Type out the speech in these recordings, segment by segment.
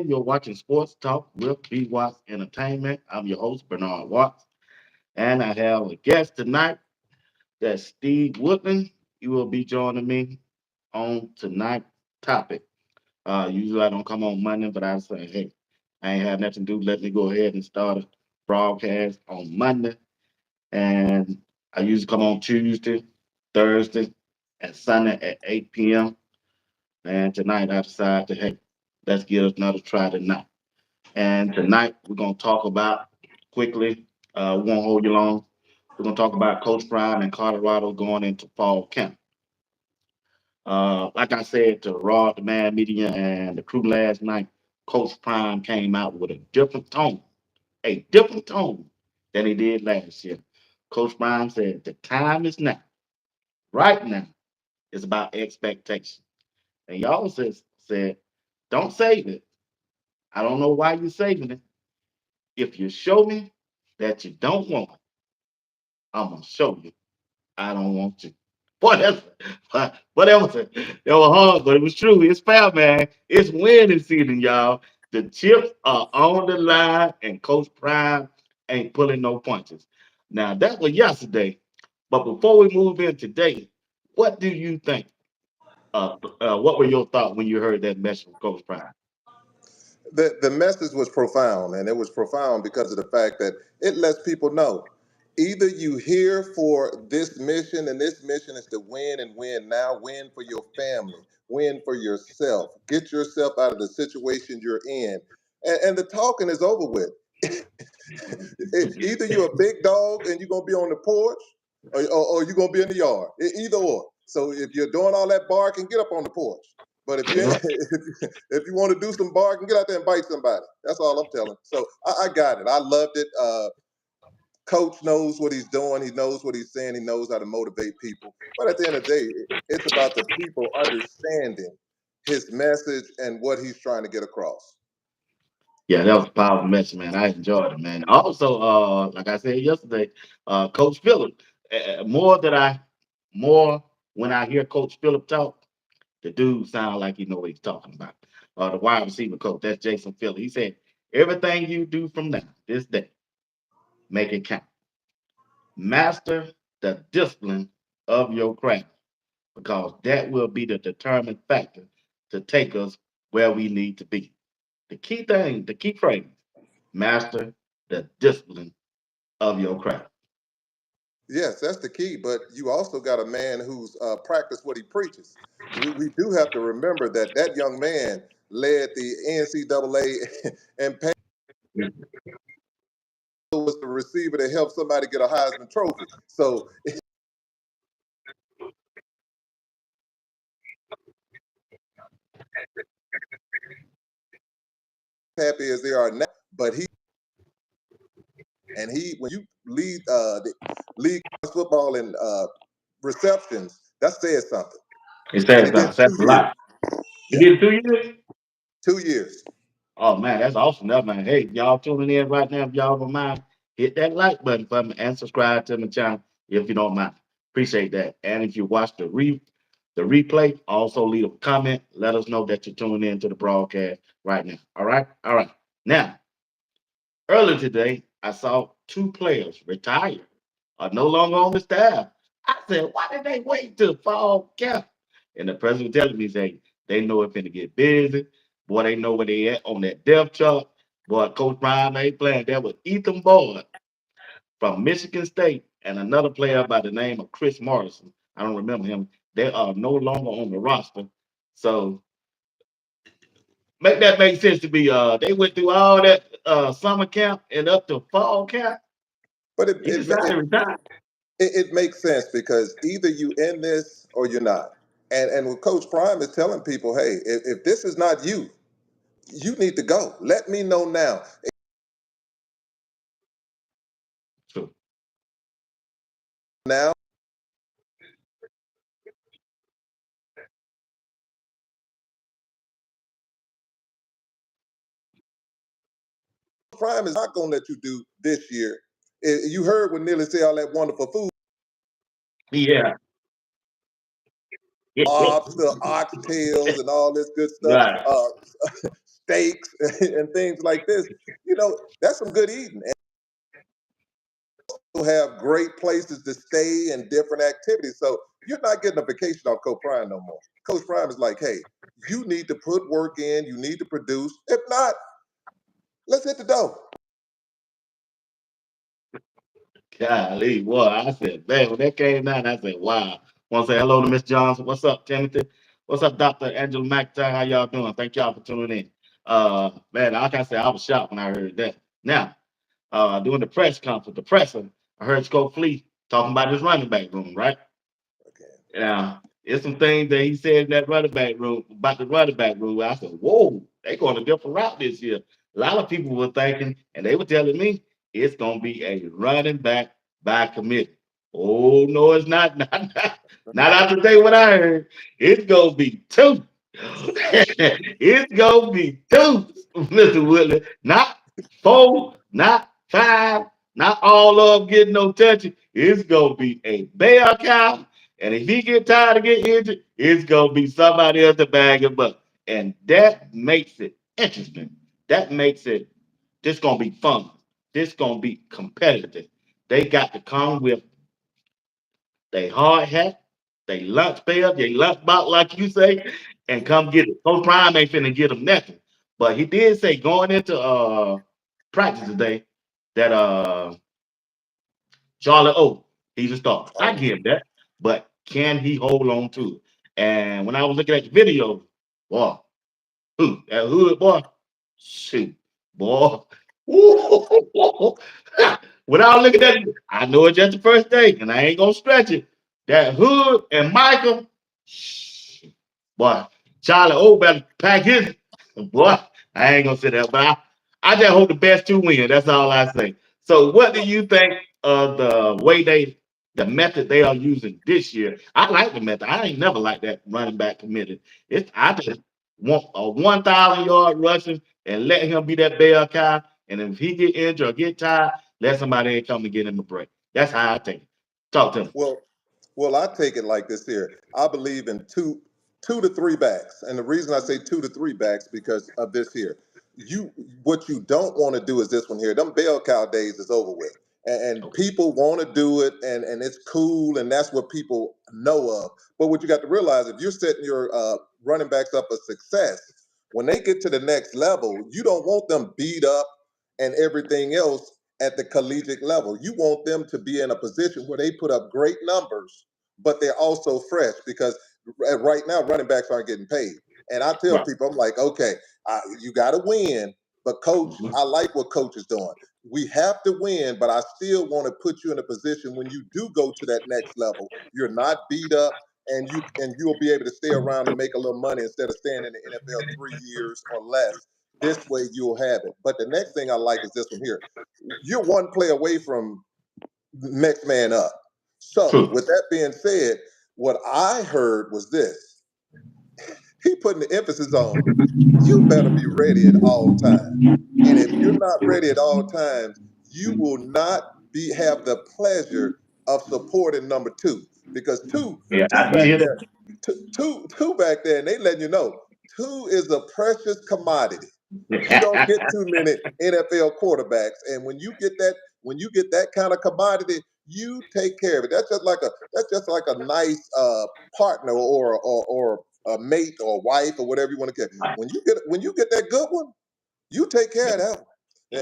You're watching Sports Talk with B Watts Entertainment. I'm your host, Bernard Watts, and I have a guest tonight. That's Steve Woodland. You will be joining me on tonight's topic. Usually I don't come on Monday, but I say, hey, I ain't have nothing to do. Let me go ahead and start a broadcast on Monday. And I usually come on Tuesday, Thursday, and Sunday at 8 p.m. And tonight I decided to, hey, let's give us another try tonight. And tonight we're going to talk about quickly, we won't hold you long. We're going to talk about Coach Prime and Colorado going into fall camp. Like I said to Rod, the Man Media, and the crew last night, Coach Prime came out with a different tone than he did last year. Coach Prime said, the time is now. Right now, it's about expectation. And y'all said, don't save it. I don't know why you're saving it. If you show me that you don't want it, I'm gonna show you I don't want you. Boy, that's that was that was hard, but it was true. It's fair, man. It's winning season, y'all. The chips are on the line, and Coach Prime ain't pulling no punches. Now that was yesterday, but before we move in today, what do you think? What were your thoughts when you heard that message from Coach Prime? The message was profound, and it was profound because of the fact that it lets people know either you here for this mission, and this mission is to win and win now, win for your family, win for yourself, get yourself out of the situation you're in, and the talking is over with. Either you're a big dog and you're gonna be on the porch, or you're gonna be in the yard. Either or. So if you're doing all that barking, get up on the porch. But if you if you want to do some barking, get out there and bite somebody. That's all I'm telling. So I got it. I loved it. Coach knows what he's doing. He knows what he's saying. He knows how to motivate people. But at the end of the day, it's about the people understanding his message and what he's trying to get across. Yeah, that was a powerful message, man. I enjoyed it, man. Also, like I said yesterday, Coach Phillip. More that I more when I hear Coach Phillip talk, the dude sound like he know what he's talking about. The wide receiver coach, that's Jason Phillip. He said, everything you do from now, this day, make it count. Master the discipline of your craft, because that will be the determined factor to take us where we need to be. The key thing, the key phrase, master the discipline of your craft. Yes, that's the key. But you also got a man who's practiced what he preaches. We do have to remember that that young man led the NCAA and was the receiver to help somebody get a Heisman Trophy. So happy as they are now, but when you lead the league football in receptions, that says something. It And says he did something. That's a 2 years. lot. You Yeah, did it 2 years? 2 years. Oh man, that's awesome. That man. Hey, y'all tuning in right now. If y'all don't mind, hit that like button for me and subscribe to my channel if you don't mind. Appreciate that. And if you watch the replay, also leave a comment. Let us know that you're tuning in to the broadcast right now. All right? All right. Now, earlier today, I saw two players retire, are no longer on the staff. I said, why did they wait till fall camp? And the president telling me, say, they know it's finna get busy. Boy, they know where they at on that depth chart. Boy, Coach Brian ain't playing. That was Ethan Boyd from Michigan State and another player by the name of Chris Morrison. I don't remember him. They are no longer on the roster. So make that make sense to me. They went through all that summer camp and up to fall camp. But He decided to retire. it makes sense because either you in this or you're not. And what Coach Prime is telling people, hey, if this is not you, you need to go. Let me know now. True. Now, Prime is not going to let you do this year. You heard when Neely say all that wonderful food, Yeah. ops, the oxtails, and all this good stuff. Right. steaks and things like this. That's some good eating. And you'll have great places to stay and different activities. So you're not getting a vacation off Coach Prime no more. Coach Prime is like, hey, you need to put work in, you need to produce. If not, let's hit the door. Golly, boy, I said, man, when that came down, I said, wow. Want to say hello to Miss Johnson. What's up, Timothy? What's up, Dr. Angela McIntyre? How y'all doing? Thank y'all for tuning in. Man, like I said, I was shocked when I heard that. Now, during the press conference, the presser, I heard Scott Fleet talking about his running back room, right? Okay. Yeah, it's some things that he said in that running back room about the running back room. I said, "Whoa, they going a different route this year." A lot of people were thinking, and they were telling me it's going to be a running back by committee. Oh no, it's not. Not after today. What I heard, it's going to be two. It's going to be two, Mr. Woodley. Not four, not five, not all of them getting no touches. It's going to be a bell cow, and if he get tired of getting injured, it's gonna be somebody else to bag him up. And that makes it interesting. That makes it this gonna be fun. This gonna be competitive. They got to come with they hard hat, they lunch pail, they lunch box, like you say, and come get it. Coach Prime ain't finna get them nothing. But he did say going into practice today that Charlie O, he's a star. I Oh, give that. But can he hold on to it? And when I was looking at the video, boy, that hood boy, shoot, boy. Woo. When I was looking at it, I know it's just the first day, and I ain't gonna stretch it. That hood and Michael, boy, Charlie O better pack his boy. I ain't gonna say that, but I just hope the best two win. That's all I say. So, what do you think of the way the method they are using this year? I like the method. I ain't never liked that running back committee. I just want a 1,000 yard rushing and let him be that bell cow. And if he get injured or get tired, let somebody come and get him a break. That's how I take it. Talk to me. well, Well, I take it like this here. I believe in two to three backs. And the reason I say 2 to 3 backs because of this here. What you don't want to do is this one here. Them bell cow days is over with. And Okay. people want to do it and it's cool and that's what people know of. But what you got to realize if you're setting your running backs up a success, when they get to the next level, you don't want them beat up and everything else at the collegiate level. You want them to be in a position where they put up great numbers, but they're also fresh because right now running backs aren't getting paid. And I tell Right. people, I'm like, okay, you got to win, but coach, Mhm. I like what coach is doing. We have to win, but I still want to put you in a position when you do go to that next level, you're not beat up, and you'll be able to stay around and make a little money instead of staying in the NFL 3 years or less. This way you'll have it. But the next thing I like is this one here. You're one play away from next man up. So, True. with that being said, what I heard was this. He putting the emphasis on you better be ready at all times. And if you're not ready at all times, you will not have the pleasure of supporting number two. Because Yeah, two I did back hear there, two back there, and they letting you know two is a precious commodity. You don't get that. too many NFL quarterbacks, and when you get that kind of commodity, you take care of it. That's just like a nice partner or a mate or wife or whatever you want to get. When you get that good one, you take care of that one.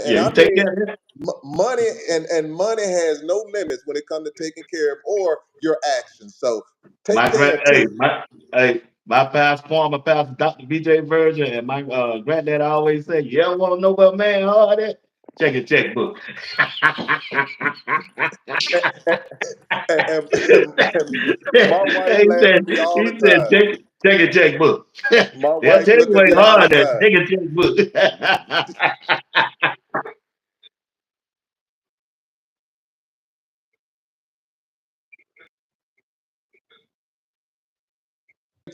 And Yeah, I you take mean, care of that. money and money has no limits when it comes to taking care of or your actions. So take My care grand, of two. my past former pastor, Dr. BJ Virgin, and my granddad always said, "You ever want to know what man hard at? Check your checkbook." And my wife he laughs said, at me all the he said, time. check your checkbook. My They'll wife tell you look at what me all the hard at. time. Check your checkbook.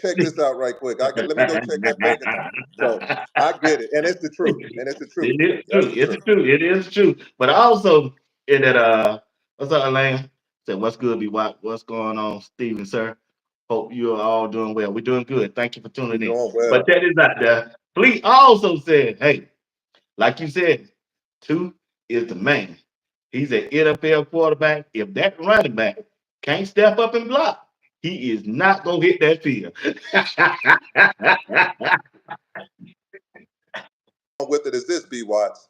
Check this out right quick. Let me go check that bank account. So I get it, and it's the truth, and it's the truth. It is That's true. the It's truth. true. It is true. But also in that what's up, Elaine? Said what's good, be what's going on, Steven, sir? Hope you're all doing well. We're doing good. Thank you for We're tuning in. doing But well. that is out there. Fleet also said, hey, like you said, two is the man. He's an NFL quarterback. If that running back can't step up and block, he is not gonna hit that field. With it is this, B Watts.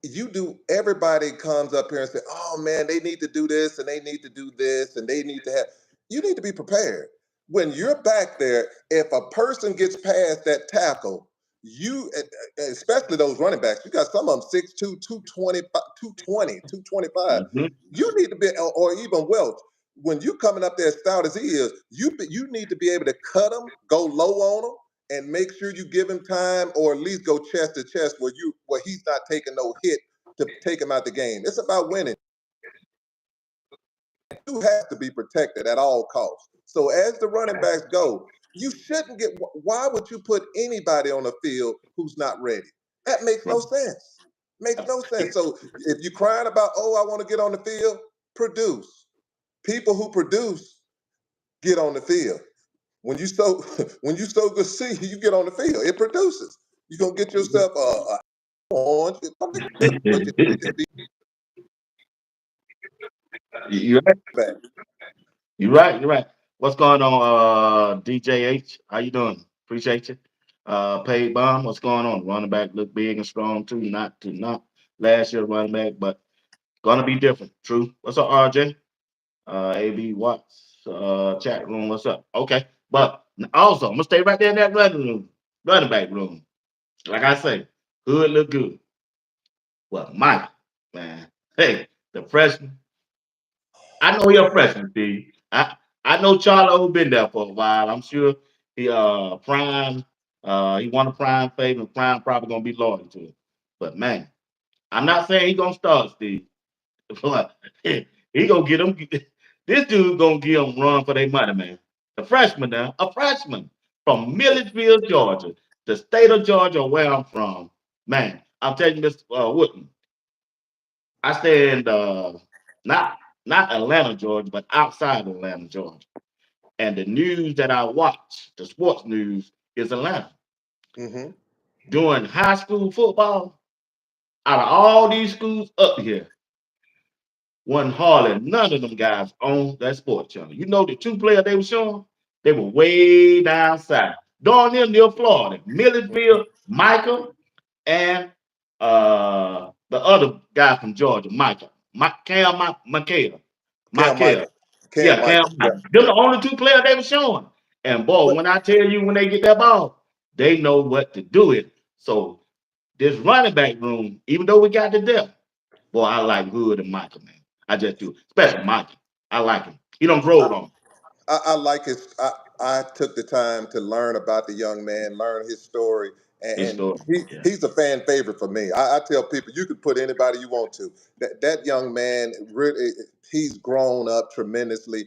You do, everybody comes up here and say, oh man, they need to do this and they need to do this and they need to have, you need to be prepared. When you're back there, if a person gets past that tackle, you, especially those running backs, you got some of them 6'2", 220, 220, 225. Mhm. You need to be, or even Welch, when you coming up there as stout as he is, you need to be able to cut him, go low on him, and make sure you give him time, or at least go chest to chest where he's not taking no hit to take him out the game. It's about winning. You have to be protected at all costs. So as the running backs go, you shouldn't get. Why would you put anybody on the field who's not ready? That makes no sense. Makes no sense. So if you're crying about, oh, I want to get on the field, produce. People who produce get on the field. When you so when you sow good seed, you get on the field. It produces. You're gonna get yourself a orange. But you just be You're right. back. You're right. You're right. What's going on, DJH? How you doing? Appreciate you. Paid bomb. What's going on? Running back look big and strong too. Not last year running back, but gonna be different. True. What's up, RJ? AB Watts. Chat room. What's up? Okay. But also, I'm gonna stay right there in that running back room. Like I say, hood look good. Well, Mike, man. Hey, the freshman. I know he a freshman, Steve. I know Charlie who been there for a while. I'm sure he prime he won a prime favor and prime probably gonna be loyal to it. But man, I'm not saying he gonna start, Steve. But he gonna get him. This dude gonna give them run for their money, man. The freshman now, a freshman from Milledgeville, Georgia, the state of Georgia, where I'm from. Man, I'm telling you, Mr. Woodman, I stay in not not Atlanta, Georgia, but outside Atlanta, Georgia. And the news that I watch, the sports news, is Atlanta. Mm-hmm. During high school football, out of all these schools up here, one hardly none of them guys on that sports channel. You know the two players they were showing? They were way down south. Down near Florida. Milledgeville, Michael, and the other guy from Georgia, Michael. Cam Michael. Cam Michael. Michael. Cam Yeah, Cam Michael. Yeah. Michael. They're the only two players they were showing. And boy, But when I tell you when they get that ball, they know what to do with it. So this running back room, even though we got the depth, boy, I like Hood and Michael, man. I just do. Especially Michael. I like him. He don't grow on I like his. I took the time to learn about the young man, learn his story, his and story. Yeah. he's a fan favorite for me. I tell people you could put anybody you want to. That young man really, he's grown up tremendously.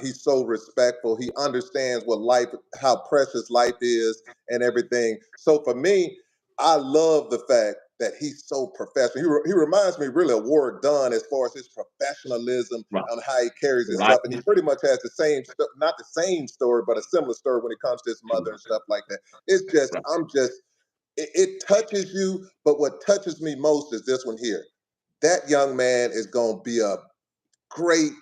He's so respectful. He understands what life, how precious life is, and everything. So for me, I love the fact that he's so professional. He reminds me really of Warwick Dunn as far as his professionalism Right. on how he carries Right. himself, and he pretty much has the same, not the same story, but a similar story when it comes to his mother and stuff like that. It's just, Right. I'm just, it touches you, but what touches me most is this one here. That young man is going to be a great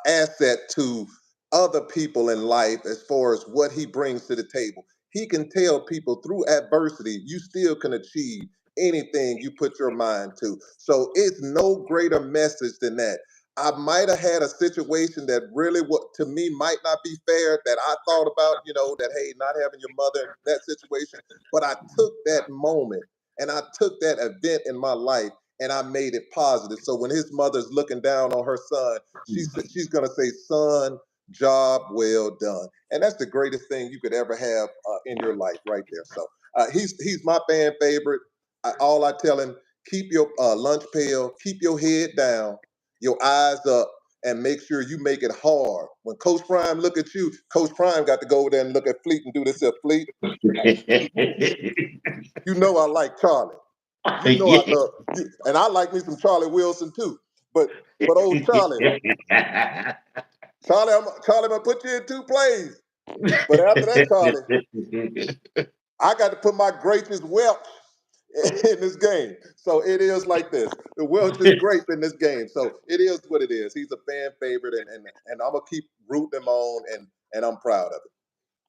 asset to other people in life as far as what he brings to the table. He can tell people through adversity, you still can achieve anything you put your mind to. So it's no greater message than that. I might have had a situation that really, what to me might not be fair, that I thought about, that hey, not having your mother in that situation, but I took that moment and I took that event in my life and I made it positive. So when his mother's looking down on her son, she's gonna say, "Son, job well done," and that's the greatest thing you could ever have in your life, right there. So he's my fan favorite. All I tell him: keep your lunch pail, keep your head down, your eyes up, and make sure you make it hard. When Coach Prime look at you, Coach Prime got to go over there and look at Fleet and do this. Here, Fleet, you know I like Charlie. You know I Yeah. love you, and I like me some Charlie Wilson too. But old Charlie, Charlie, I'm gonna put you in two plays. But after that, Charlie, I got to put my greatest Welch in this game. So it is like this. The Welch is grape in this game. So it is what it is. He's a fan favorite, and I'm gonna keep rooting him on, and I'm proud of it.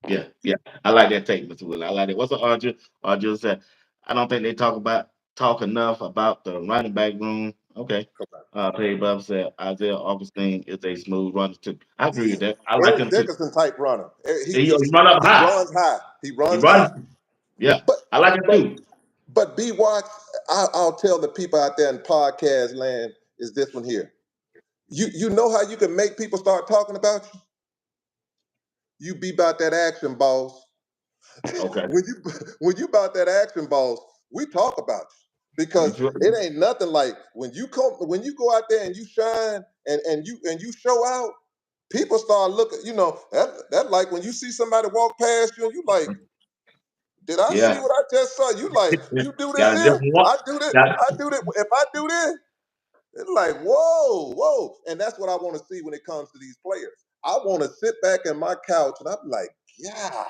Yeah, yeah. I like that take, Mr. Will. I like it. What's the Arjun? Arjun said, I don't think they talk enough about the running back room. Okay. Correct. Perry Buff said Isaiah Augustine is a smooth runner too. I agree with Yeah. that. I like Eric him too. Dickerson type runner. He run up He high. runs high. He He runs high. runs. Yeah, But I like him but too. but B Watch, I'll tell the people out there in podcast land is this one here. You know how you can make people start talking about you? You be about that action, boss. Okay. When you about that action, boss, we talk about you You because sure? it ain't nothing like when you go out there and you shine and you show out. People start looking. That like when you see somebody walk past you and you like, did I see Yeah. what I just saw? You like you do this Got a here? different walk. I do this. Got I do this. If I do this, it's like whoa, whoa, and that's what I want to see when it comes to these players. I want to sit back in my couch and I'm like, yeah.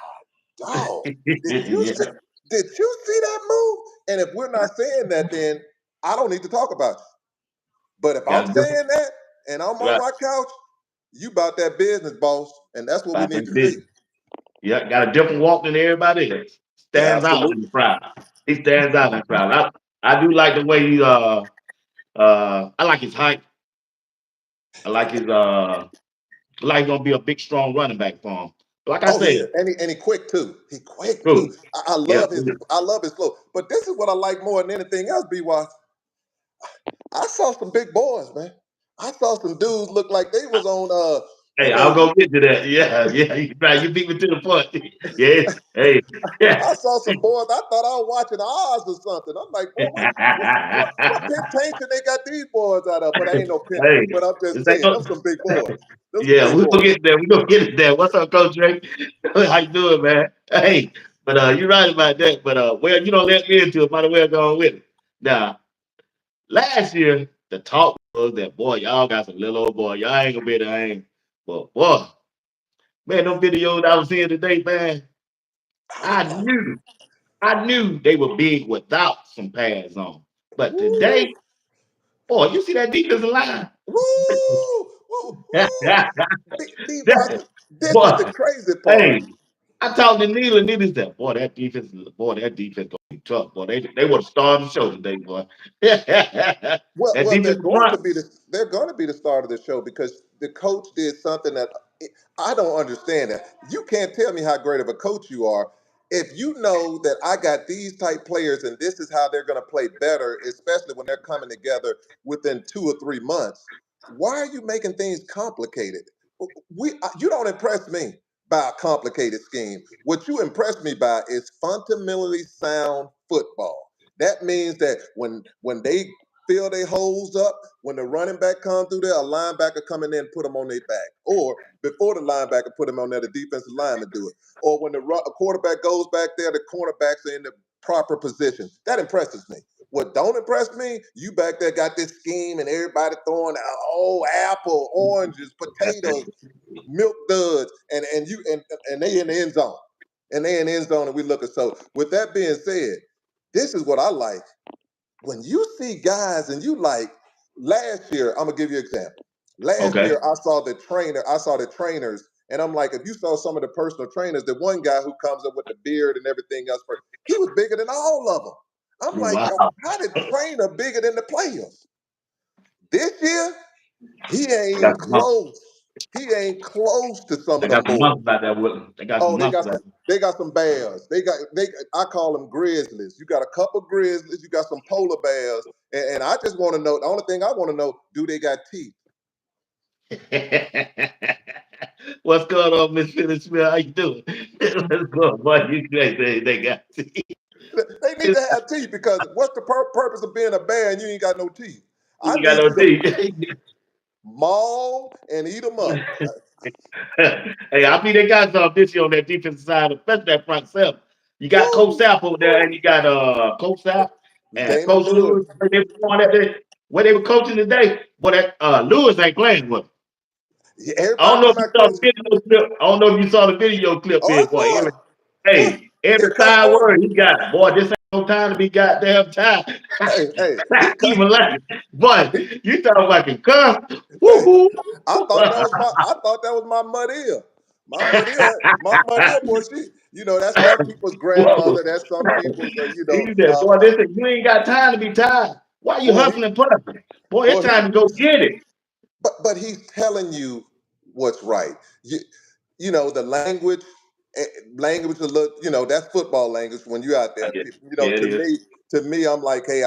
Dog, did you yeah. see, did you see that move? And if we're not saying that, then I don't need to talk about you. But if Got I'm a different saying that and I'm on right. my couch, you about that business, boss, and that's what we About need that to see. business. Yeah, got a different walk than everybody else. Stands out in Absolutely. the crowd. He stands out in the crowd. I do like the way he I like his height. I like his like he's gonna be a big strong running back for him. Like I Oh yeah, say, and he quick too. He quick too. true. I Yeah. love his flow. But this is what I like more than anything else. B. Watch. I saw some big boys, man. I saw some dudes look like they was on Hey, you I'll know, go get to that. Yeah, yeah. You right. You beat me to the point. Yeah. Hey. Yeah. I saw some boys. I thought I was watching Oz or something. I'm like, boy, what temptation they got these boys out of? But I ain't no pimp. hey, But I'm just this ain't saying, no, them some big boys. Them some yeah, big we're gonna boys. get there. We're gonna get it there. What's up, Coach Drake? How you doing, man? Hey, but you're right about that. But well, you don't let me into it. Might as well go on with it. Now, last year, the talk was that boy, y'all got some little old boy. Y'all ain't gonna be able to aim. But boy, man, them videos I was seeing today, man, I knew, I knew they were big without some pads on. But Woo, today, boy, you see that defensive line? woo, woo, woo. B. That- Watson, this is the boy, crazy part. hey, I talked to Neil and Neil said, boy, that defense gonna be tough. Boy, they would have started the show today, boy. that Well, defensive front. they're going to be the start of the show because the coach did something that I don't understand. That you can't tell me how great of a coach you are if you know that I got these type players and this is how they're going to play better, especially when they're coming together within 2 or 3 months. Why are you making things complicated? You don't impress me by a complicated scheme. What you impress me by is fundamentally sound football. That means that when they fill their holes up, when the running back come through there, a linebacker come in there and put them on their back. Or before the linebacker put them on there, the defensive lineman do it. Or when a quarterback goes back there, the cornerbacks are in the proper position. That impresses me. What don't impress me, you back there got this scheme and everybody throwing apple, oranges, potatoes, milk duds, and they in the end zone. And they in the end zone and we looking. So with that being said, this is what I like when you see guys and you like last year, I'm gonna give you an example. Last Okay. year I saw the trainers, and I'm like, if you saw some of the personal trainers, the one guy who comes up with the beard and everything else, he was bigger than all of them. I'm like, Wow. how did trainer bigger than the players? This year, he They ain't got even some muscle. close. He ain't close to some They of them got some boys. muscle out there with them. They got some Oh, muscle out they got some bears. They I call them grizzlies. You got a couple grizzlies, you got some polar bears, and I just want to know, the only thing I want to know, do they got teeth? there. What's going on, Miss Phyllis Smith? How you doing? What's going on, boy? You great. They got They need to have teeth because what's the purpose of being a bear and you ain't got no teeth? I you got need no you to teeth. maul and eat them up. Hey, I mean they got some this year on that defensive side, especially that front seven. You got Coach Woo! Sapp over there, and you got Coach Sapp and Damon Coach Lewis. Lewis. Where they were coaching today, but that Lewis ain't playing with him. Yeah, I everybody don't know if talking you about saw coach. the video clip. I don't know if you saw the video clip Oh, here, I boy. saw it. Hey, What? Every He cussed side more. word he got. Boy, this ain't no time to be goddamn time. Hey, he cussed. Even like, but He, you talk about can cuss. hey, Woo-hoo. I thought that was my Maria. My Maria, boy, that's some people's Whoa. grandmother. That's some people's, He said, boy, this you ain't got time to be tired. Why you boy, he, hustling and puffing? Boy, it's boy, he, time to go get it. but he's telling you what's right. The eh, language a little, that's football language when you're out I there. get it. Yeah, it is. To me, I'm like, hey,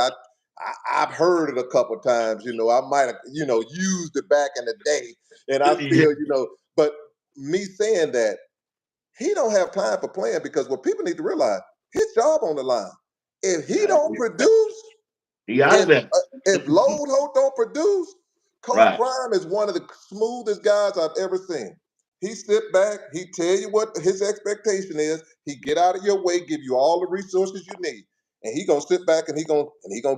I've heard it a couple times. I might have, used it back in the day, and I Yeah, still, but me saying that he don't have time for playing because what people need to realize, his job on the line. If he don't produce, he out of if there. if Load Holt don't produce, Coach Right. Prime is one of the smoothest guys I've ever seen. He sit back, he tell you what his expectation is. He get out of your way, give you all the resources you need, and he gonna sit back and he gonna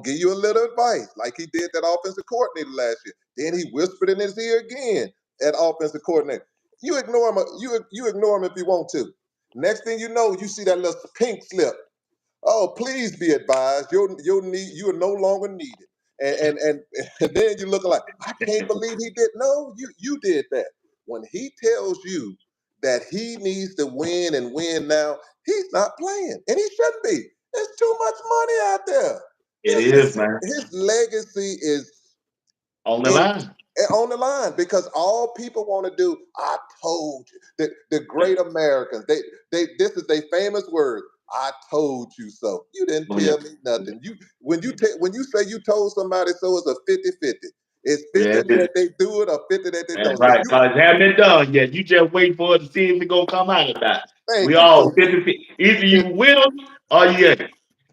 give you a little advice, like he did that offensive coordinator last year. Then he whispered in his ear again at offensive coordinator. You ignore him. You ignore him if you want to. Next thing you know, you see that little pink slip. Oh, please be advised. You are no longer needed. And then you're looking like, I can't believe he did. No, you did that. When he tells you that he needs to win and win now, he's not playing. And he shouldn't be. There's too much money out there. It is, man. His legacy is On the in line. on the line because all people want to do, I told you. The great Americans, this is their famous word. I told you so. You didn't Oh, yeah. tell me nothing. When you say you told somebody so, it's a 50-50. It's Yeah, 50 it is. that they do it or 50 that they That's don't. So right. Cause it haven't been done yet. You just wait for it to see if it gonna come out or not. We thank you. all 50. Either you win or you ain't.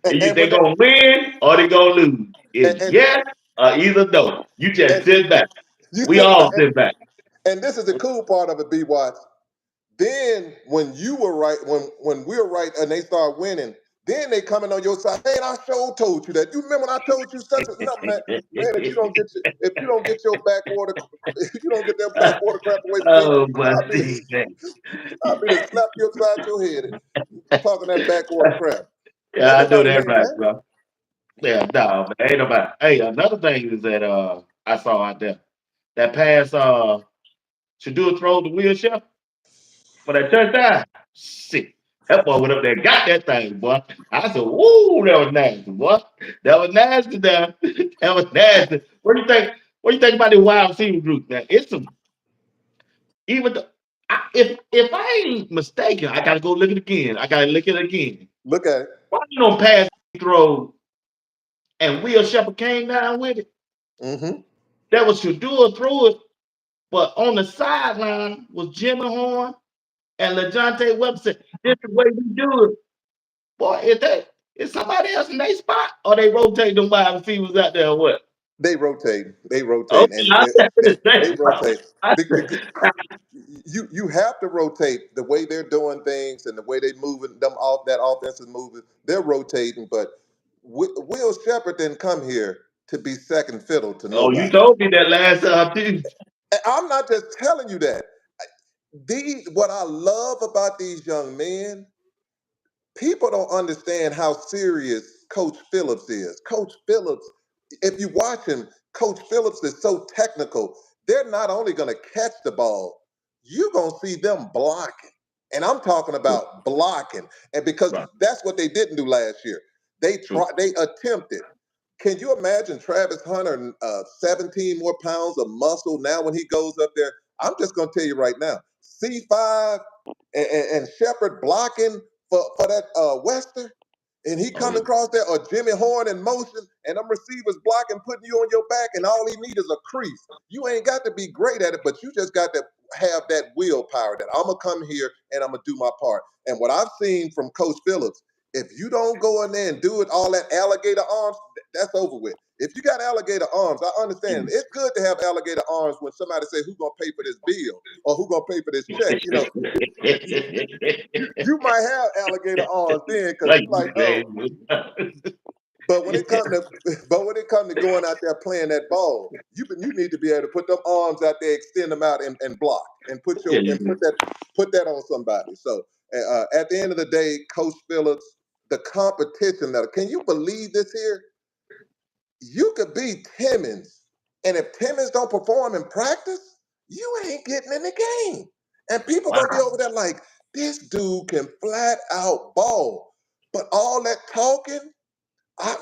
And They when they, gonna win or they gonna lose. It's and yes or either no. You just and sit back. you We sit back, all sit back. and this is the cool part of it, B Watts. Then when you were right, when we were right, and they start winning, then they coming on your side. Man, I sure told you that. You remember when I told you such a no, man. If you don't get your backwater, if you don't get that backwater crap away from me, Oh my I'll be Jesus. I'll be to slap you upside your head. Talking that backwater crap. Yeah, Ain't I know nobody that winning right, that. bro. Yeah, no, man, ain't nobody. Hey, another thing is that I saw out there that pass should do a throw to Will Shep for that touchdown. Shit. That boy went up there and got that thing, boy. I said, woo, that was nasty, boy. That was nasty now. That was nasty. What do you think? What do you think about the wide receiver group, man? It's some even the, if I ain't mistaken, I gotta go look at it again. I gotta look at it again. Look at it. Why you don't pass throw and Will Shepard came down with it? Mm-hmm. That was Shadua threw it, but on the sideline was Jimmy Horn and LeJounte Webster. This is the way we do it. Boy, is somebody else in their spot or they rotate them wide receivers out there or what? They rotate, Okay, I said the they same. rotate. I said, Because you have to rotate the way they're doing things and the way they moving them off that offense is moving. They're rotating, but Will Shepard didn't come here to be second fiddle to oh, you nobody. told me that last time too. And I'm not just telling you that. What I love about these young men, people don't understand how serious Coach Phillips is. Coach Phillips, if you watch him, Coach Phillips is so technical. They're not only going to catch the ball, you're going to see them blocking. And I'm talking True, about blocking. And because right, that's what they didn't do last year. true. They attempted. Can you imagine Travis Hunter, 17 more pounds of muscle now when he goes up there? I'm just going to tell you right now, C5 and Shepard blocking for that Wester, and he Oh coming yeah. across there, or Jimmy Horn in motion, and them receivers blocking, putting you on your back, and all he need is a crease. You ain't got to be great at it, but you just got to have that willpower that I'm gonna come here and I'm gonna do my part. And what I've seen from Coach Phillips, if you don't go in there and do it all that alligator arms, that's over with. If you got alligator arms, I understand. It's good to have alligator arms when somebody say who's gonna pay for this bill or who's gonna pay for this check. You might have alligator arms then because Thank you like, you, oh. James. But when it comes to going out there playing that ball, you need to be able to put them arms out there, extend them out and block and Yeah, you do. put that on somebody. So At the end of the day, Coach Phillips, the competition level. Can you believe this here? You could be Timmons, and if Timmons don't perform in practice, you ain't getting in the game. And people gonna be Wow. over there like, this dude can flat out ball. But all that talking,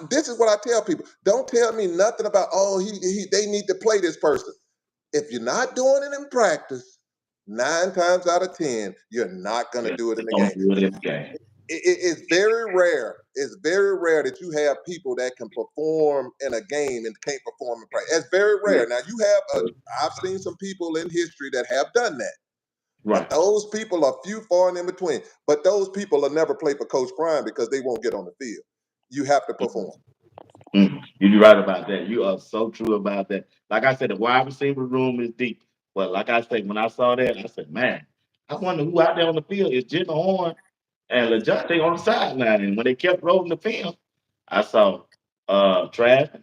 this is what I tell people. Don't tell me nothing about, oh, they need to play this person. If you're not doing it in practice, 9 times out of 10, you're not gonna Yeah, do it in the don't game. do it in the game. It's very rare. It's very rare that you have people that can perform in a game and can't perform in practice. It's very Yeah. rare. Now you have, I've seen some people in history that have done that, but Right. those people are few, far, and in between. But those people will never play for Coach Prime because they won't get on the field. You have to perform. You're right about that. You are so true about that. Like I said, the wide receiver room is deep. But like I said, when I saw that, I said, man, I wonder who out there on the field is Jim Horn and LeJohn on the sideline. And when they kept rolling the film, I saw Travis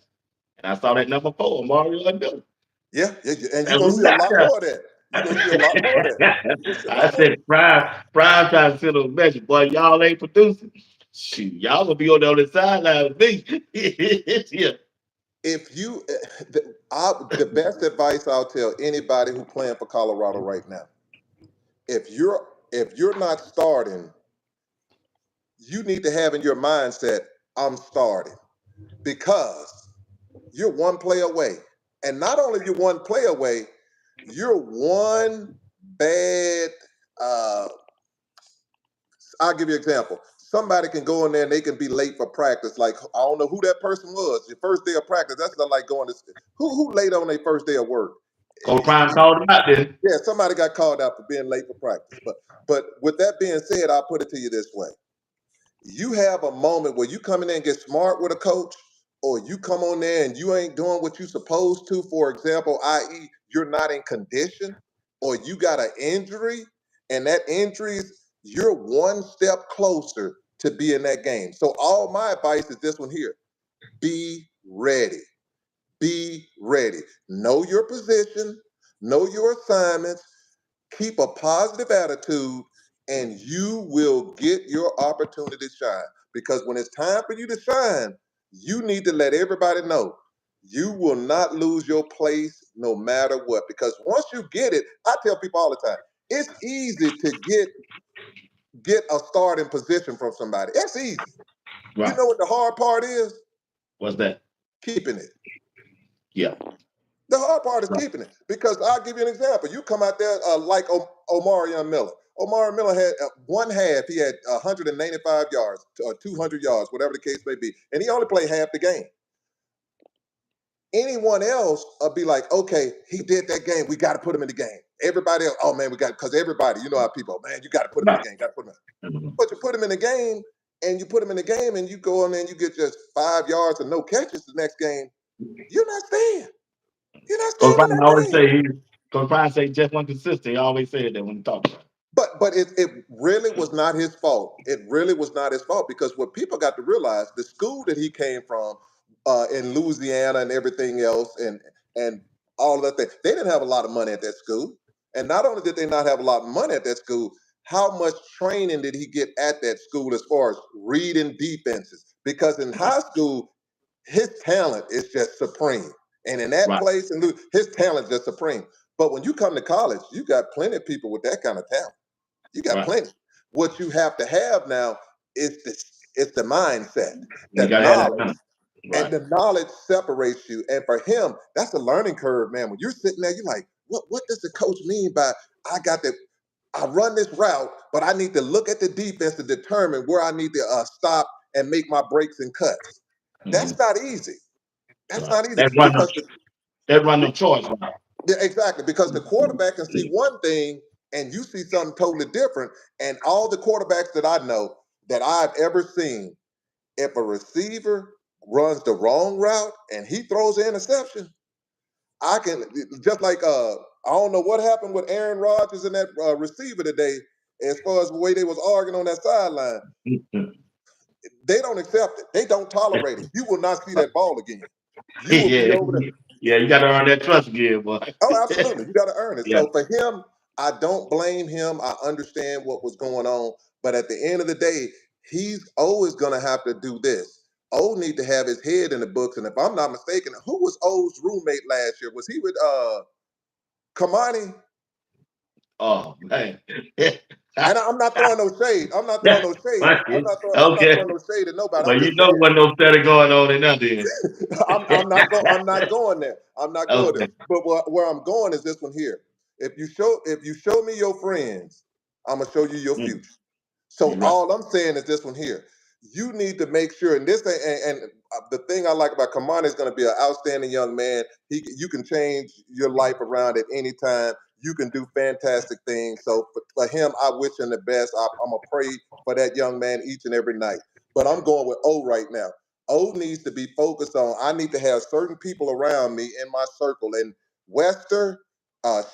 and I saw that number 4, Mario Miller. Yeah, and you're And gonna we see a got lot there. more of that. You're gonna see a lot more of that. You're gonna see a I lot more. said, Prime trying to send a message, boy, y'all ain't producing. Shoot, y'all gonna be on the sideline with me. Yeah. If you, the best advice I'll tell anybody who playing for Colorado right now, if you're not starting, you need to have in your mindset, I'm starting, because you're one play away. And not only you're one play away, you're one bad, uh, I'll give you an example. Somebody can go in there and they can be late for practice. Like, I don't know who that person was. Your first day of practice, that's not like going to, who late on their first day of work? Coach Prime called him out there. Yeah, somebody got called out for being late for practice. But with that being said, I'll put it to you this way. You have a moment where you come in there and get smart with a coach, or you come on there and you ain't doing what you're supposed to, for example, i.e., you're not in condition, or you got an injury, and that injury is, you're one step closer to be in that game. So all my advice is this one here: be ready. Be ready. Know your position, know your assignments, keep a positive attitude, and you will get your opportunity to shine. Because when it's time for you to shine, you need to let everybody know you will not lose your place no matter what. Because once you get it, I tell people all the time, it's easy to get a starting position from somebody. It's easy. You Right. know what the hard part is? What's that? Keeping it. Yeah. The hard part is Right. keeping it, because I'll give you an example. You come out there like Omarion Miller. Omari Miller had one half. He had 195 yards or 200 yards, whatever the case may be, and he only played half the game. Anyone else would be like, okay, he did that game. We got to put him in the game. Everybody else, oh man, we got, because everybody, you know how people, man, you got to put him in the Right. game. Got to put him in. Mhm. But you put him in the game, and you put him in the game, and you go in there and you get just 5 yards and no catches the next game. You're not staying. You're not Coach staying in Prime that always game. say Coach Prime say just one consistent. He always said that when he talks about But it really was not his fault. It really was not his fault, because what people got to realize, the school that he came from in Louisiana and everything else, and all of that thing, they didn't have a lot of money at that school. And not only did they not have a lot of money at that school, how much training did he get at that school as far as reading defenses? Because in high school, his talent is just supreme. And in that right, place, and his talent is just supreme. But when you come to college, you got plenty of people with that kind of talent. You got right. plenty. What you have to have now is the mindset, You the gotta have that knowledge, kind and right. the knowledge separates you. And for him, that's a learning curve, man. When you're sitting there, you're like, what does the coach mean by I run this route, but I need to look at the defense to determine where I need to stop and make my breaks and cuts. That's Mhm. not easy. That's Right. not easy, because That run them choice. Right. yeah, exactly, because the quarterback can see one thing and you see something totally different. And all the quarterbacks that I know that I've ever seen, if a receiver runs the wrong route and he throws an interception, I can, just like I don't know what happened with Aaron Rodgers and that receiver today, as far as the way they was arguing on that sideline. They don't accept it. They don't tolerate it. You will not see that ball again. You will be Yeah, over there. yeah. You gotta earn that trust again, boy. Oh, absolutely. You got to earn it. Yeah. So for him, I don't blame him. I understand what was going on. But at the end of the day, he's always gonna have to do this. O need to have his head in the books. And if I'm not mistaken, who was O's roommate last year? Was he with Kamani? Oh man. And I'm not throwing no shade. I'm not throwing no shade. I'm not Okay. throwing no shade at nobody. I'm Well, you just know saying what no study going on in that then. I'm not going there. I'm not going there. Okay. But where I'm going is this one here. If you show me your friends, I'm gonna show you your Mm, future. So you're right. all I'm saying is this one here. You need to make sure, and this the thing I like about Kamani is going to be an outstanding young man. You can change your life around at any time. You can do fantastic things. So for him, I wish him the best. I'm gonna pray for that young man each and every night. But I'm going with O right now. O needs to be focused on. I need to have certain people around me in my circle. And Wester,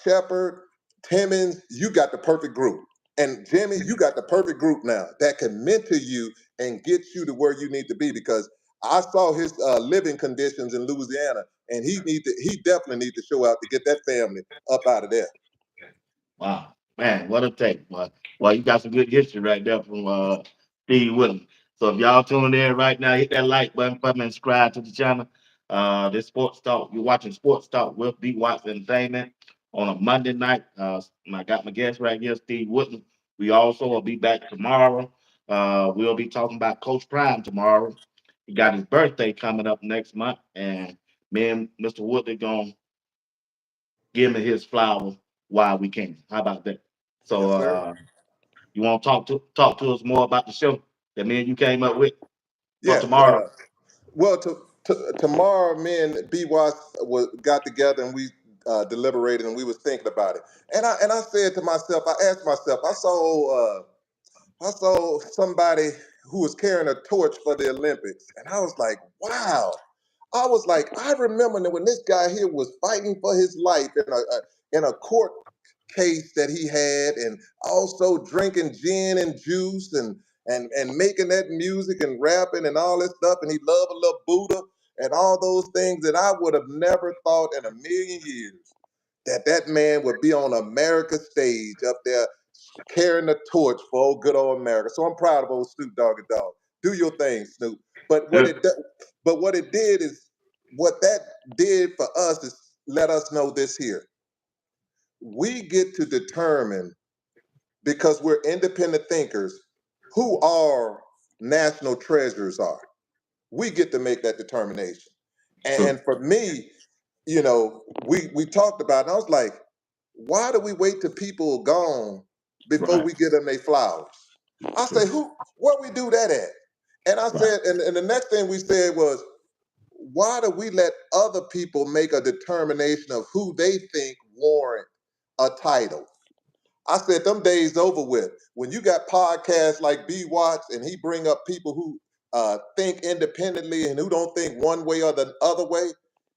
Shepard, Timmons, you got the perfect group. And Jimmy, you got the perfect group now that can mentor you and get you to where you need to be. Because I saw his living conditions in Louisiana, and he definitely need to show out to get that family up out of there. Wow, man, what a take, boy. Well, you got some good history right there from Steve Williams. So if y'all tuning in right now, hit that like button for me and subscribe to the channel. This Sports Talk, you're watching Sports Talk with B Watts Entertainment on a Monday night. I got my guest right here, Steve Williams. We also will be back tomorrow. We'll be talking about Coach Prime tomorrow. He got his birthday coming up next month, and me and Mr. Woodley gonna give me his flowers while we can. How about that? So Yes, sir. you want to talk to us more about the show that me and you came up with for Yes. tomorrow? Well, tomorrow, me and B. Watts got together and we deliberated and we was thinking about it. And I said to myself, I asked myself, I saw somebody who was carrying a torch for the Olympics, and I was like, wow. I was like, I remember that when this guy here was fighting for his life in a court case that he had, and also drinking gin and juice and making that music and rapping and all this stuff, and he loved a little Buddha and all those things that I would have never thought in a million years that man would be on America's stage up there carrying the torch for old good old America. So I'm proud of old Snoop Doggy Dogg. Do your thing, Snoop. But what Good. it do- but what that did for us is let us know this here. We get to determine, because we're independent thinkers, who our national treasures are. We get to make that determination. True. And for me, we talked about it, and I was like, why do we wait till people are gone before Right. we get them their flowers? I say, True. where we do that at? And I Right. said, and the next thing we said was, why do we let other people make a determination of who they think warrant a title? I said them days over with. When you got podcasts like B Watts and he bring up people who think independently and who don't think one way or the other way,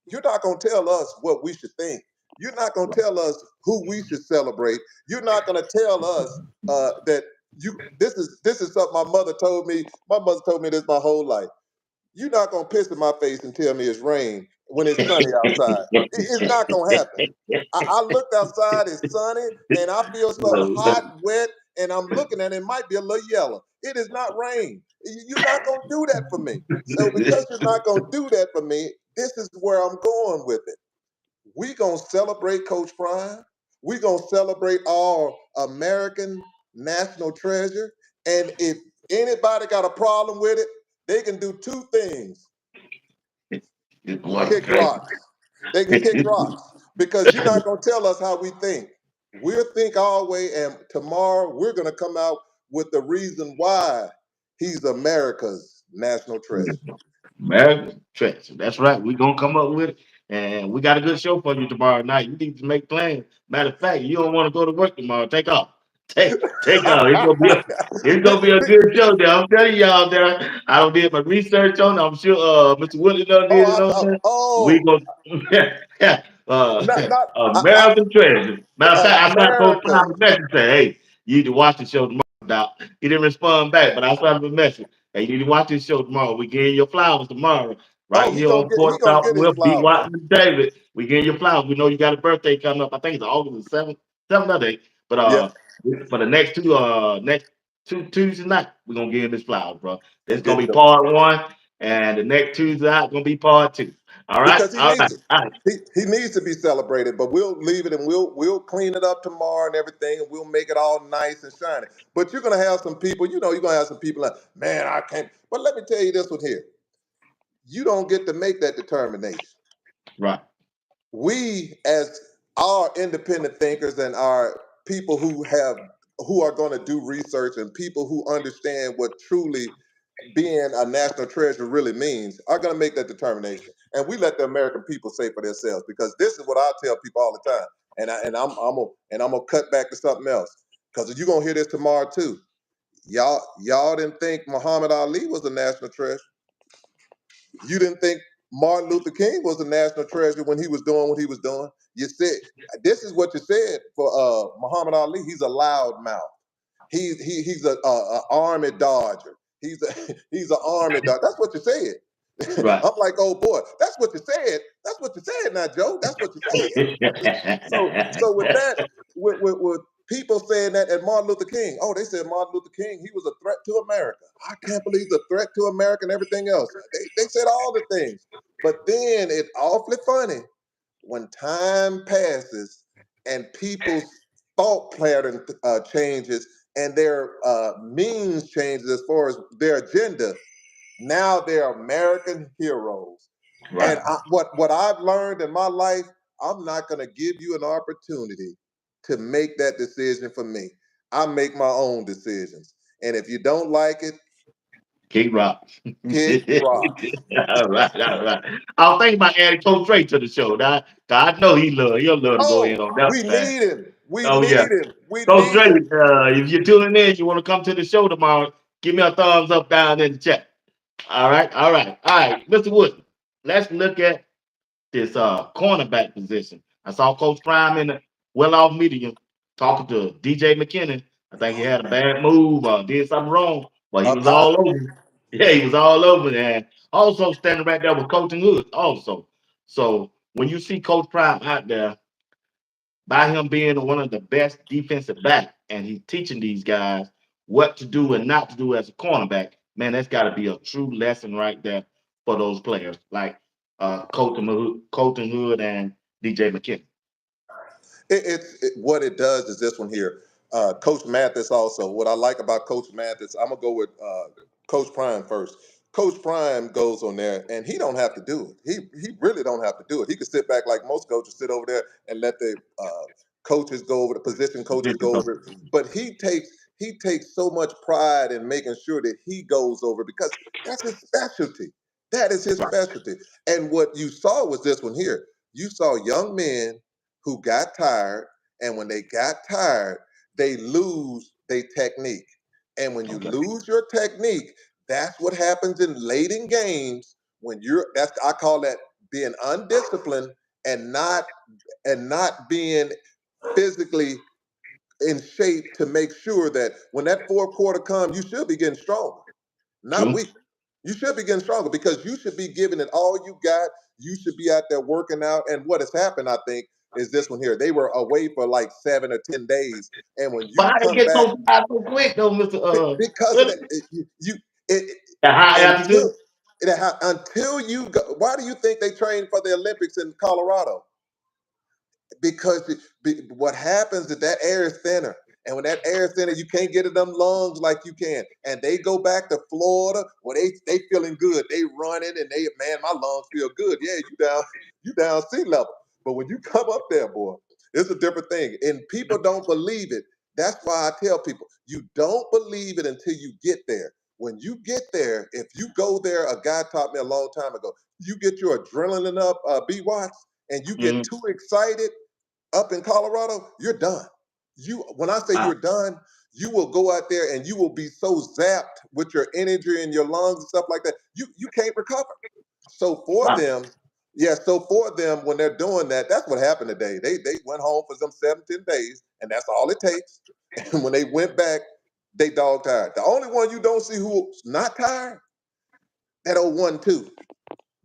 you're not gonna tell us what we should think. You're not gonna Right. tell us who we should celebrate. You're not gonna tell us that you. This is something my mother told me. My mother told me this my whole life. You're not gonna piss in my face and tell me it's rain when it's sunny outside. It's not gonna happen. I looked outside, it's sunny, and I feel something hot, wet, and I'm looking at it, it might be a little yellow. It is not rain. You're not gonna do that for me. So because you're not gonna do that for me, this is where I'm going with it. We gonna celebrate Coach Prime. We gonna celebrate our American national treasure. And if anybody got a problem with it, they can do two things: What? kick rocks. They can kick rocks because you're not gonna tell us how we think. We'll think our way, and tomorrow we're gonna come out with the reason why he's America's national treasure. American treasure. That's right. We're gonna come up with it. And we got a good show for you tomorrow night. You need to make plans. Matter of fact, you don't want to go to work tomorrow. Take off. Take off. It's gonna be a good show there. I'm telling y'all there. I don't did my research on it. I'm sure Mr. Willie done Oh, did it on there. We oh, go not American treasure. Matter of fact, I tried to post America. time a message say, hey, you need to watch the show tomorrow, Doc. He didn't respond back, but I sent him a message. Hey, you need to watch this show tomorrow. We getting your flowers tomorrow. Oh, Right here on he Sports gonna Talk get his with B. flowers. Watson David. We getting your flowers. We know you got a birthday coming up. I think it's August the 7th, 7th or 8th. But Yes. for the next Tuesday night, we're gonna give him his flowers, bro. This and gonna get be the part one, and the next Tuesday night gonna be part two. All right, because he all needs right, to. all right. He needs to be celebrated, but we'll leave it and we'll clean it up tomorrow and everything, and we'll make it all nice and shiny. But you're gonna have some people, you're gonna have some people like, man, I can't. But let me tell you this one here: you don't get to make that determination. Right. We, as our independent thinkers and our people who are going to do research and people who understand what truly being a national treasure really means are going to make that determination, and we let the American people say for themselves. Because this is what I tell people all the time, and I'm gonna cut back to something else because you're gonna hear this tomorrow too. Y'all didn't think Muhammad Ali was a national treasure. You didn't think Martin Luther King was a national treasure when he was doing what he was doing. You said this is what you said for Muhammad Ali. He's a loud mouth. He's a army dodger. He's a he's an army dodger. That's what you said. Right. I'm like, oh boy, that's what you said. That's what you said, now, Joe. That's what you said. So with that, with people saying that, and Martin Luther King, oh, they said Martin Luther King, he was a threat to America. I can't believe he's a threat to America and everything else. They said all the things, but then it's awfully funny when time passes and people's thought pattern changes and their means changes as far as their agenda. Now they're American heroes. And Right. what I've learned in my life, I'm not going to give you an opportunity to make that decision for me. I make my own decisions. And if you don't like it, King Rock. kick rocks. All right, all right. I was thinking about adding Coach Dre to the show. Now, I know he'll love to go in Oh, on that we man. need him. We Oh yeah. need him. We Coach need Dre, him. if you're tuning in, you want to come to the show tomorrow, give me a thumbs up down in the chat. All right, all right, all right. Mr. Wood, let's look at this cornerback position. I saw Coach Prime in the well off media talking to DJ McKinnon. I think he Oh had a man, bad move or did something wrong, but he up was high. all over. Yeah, he was all over there. Also standing right there with Coach and Hood also. So when you see Coach Prime out there, by him being one of the best defensive back, and he's teaching these guys what to do and not to do as a cornerback, man, that's got to be a true lesson right there for those players like Colton Hood and DJ McKinney. What it does is this one here. Coach Mathis also. What I like about Coach Mathis, I'm gonna go with Coach Prime first. Coach Prime goes on there and he don't have to do it. He really don't have to do it. He could sit back like most coaches sit over there and let the coaches go over the position coaches Position go coach. over it. But he takes so much pride in making sure that he goes over because that's his specialty. That is his Right. specialty. And what you saw was this one here. You saw young men who got tired, and when they got tired, they lose their technique. And when you Okay. lose your technique, that's what happens in late in games when that's I call that being undisciplined and not being physically in shape to make sure that when that fourth quarter comes, you should be getting stronger, not True. weak. You should be getting stronger because you should be giving it all you got. You should be out there working out. And what has happened, I think, is this one here. They were away for like 7 or 10 days, and when But you how they come get back, so fast so quick though, Mister because of Willie? that, it The high altitude. until until you go. Why do you think they train for the Olympics in Colorado? Because what happens is that air is thinner. And when that air is thinner, you can't get in them lungs like you can. And they go back to Florida where they feeling good. They running and man, my lungs feel good. Yeah, you down sea level. But when you come up there, boy, it's a different thing. And people don't believe it. That's why I tell people, you don't believe it until you get there. When you get there, if you go there, a guy taught me a long time ago, you get your adrenaline up, B Watts, and you get Mm-hmm. too excited up in Colorado, you're done. When I say Wow. you're done, you will go out there and you will be so zapped with your energy and your lungs and stuff like that. You can't recover. So for Wow. them, yeah, so for them when they're doing that, that's what happened today. They went home for some 7, 10 days, and that's all it takes. And when they went back, they dog tired. The only one you don't see who's not tired, that old 1-2.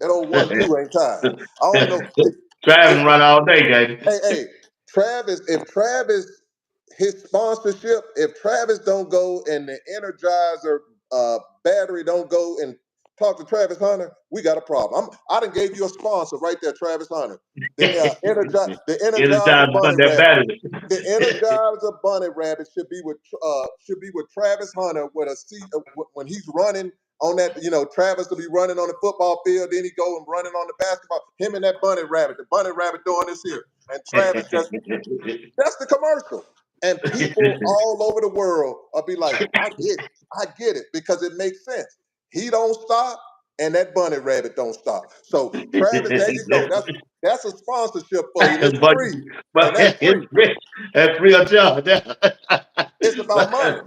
That old 1-2 ain't tired. I don't know. Travis run all day, baby. Hey, Travis, if Travis his sponsorship, if Travis don't go and the Energizer battery don't go and talk to Travis Hunter, we got a problem. I done gave you a sponsor right there, Travis Hunter. The It is time Energizer to put Bunny that Rabbit. battery. The Energizer Bunny Rabbit should be with Travis Hunter with a seat when he's running on that. Travis will be running on the football field, then he go and running on the basketball. Him and that Bunny Rabbit, the Bunny Rabbit doing this here, and Travis just that's the commercial. And people all over the world will be like, I get it, because it makes sense. He don't stop, and that bunny rabbit don't stop. So Travis, there you go. That's a sponsorship for you, and it's but free. And but that's free. it's free. That's free of charge. It's about money.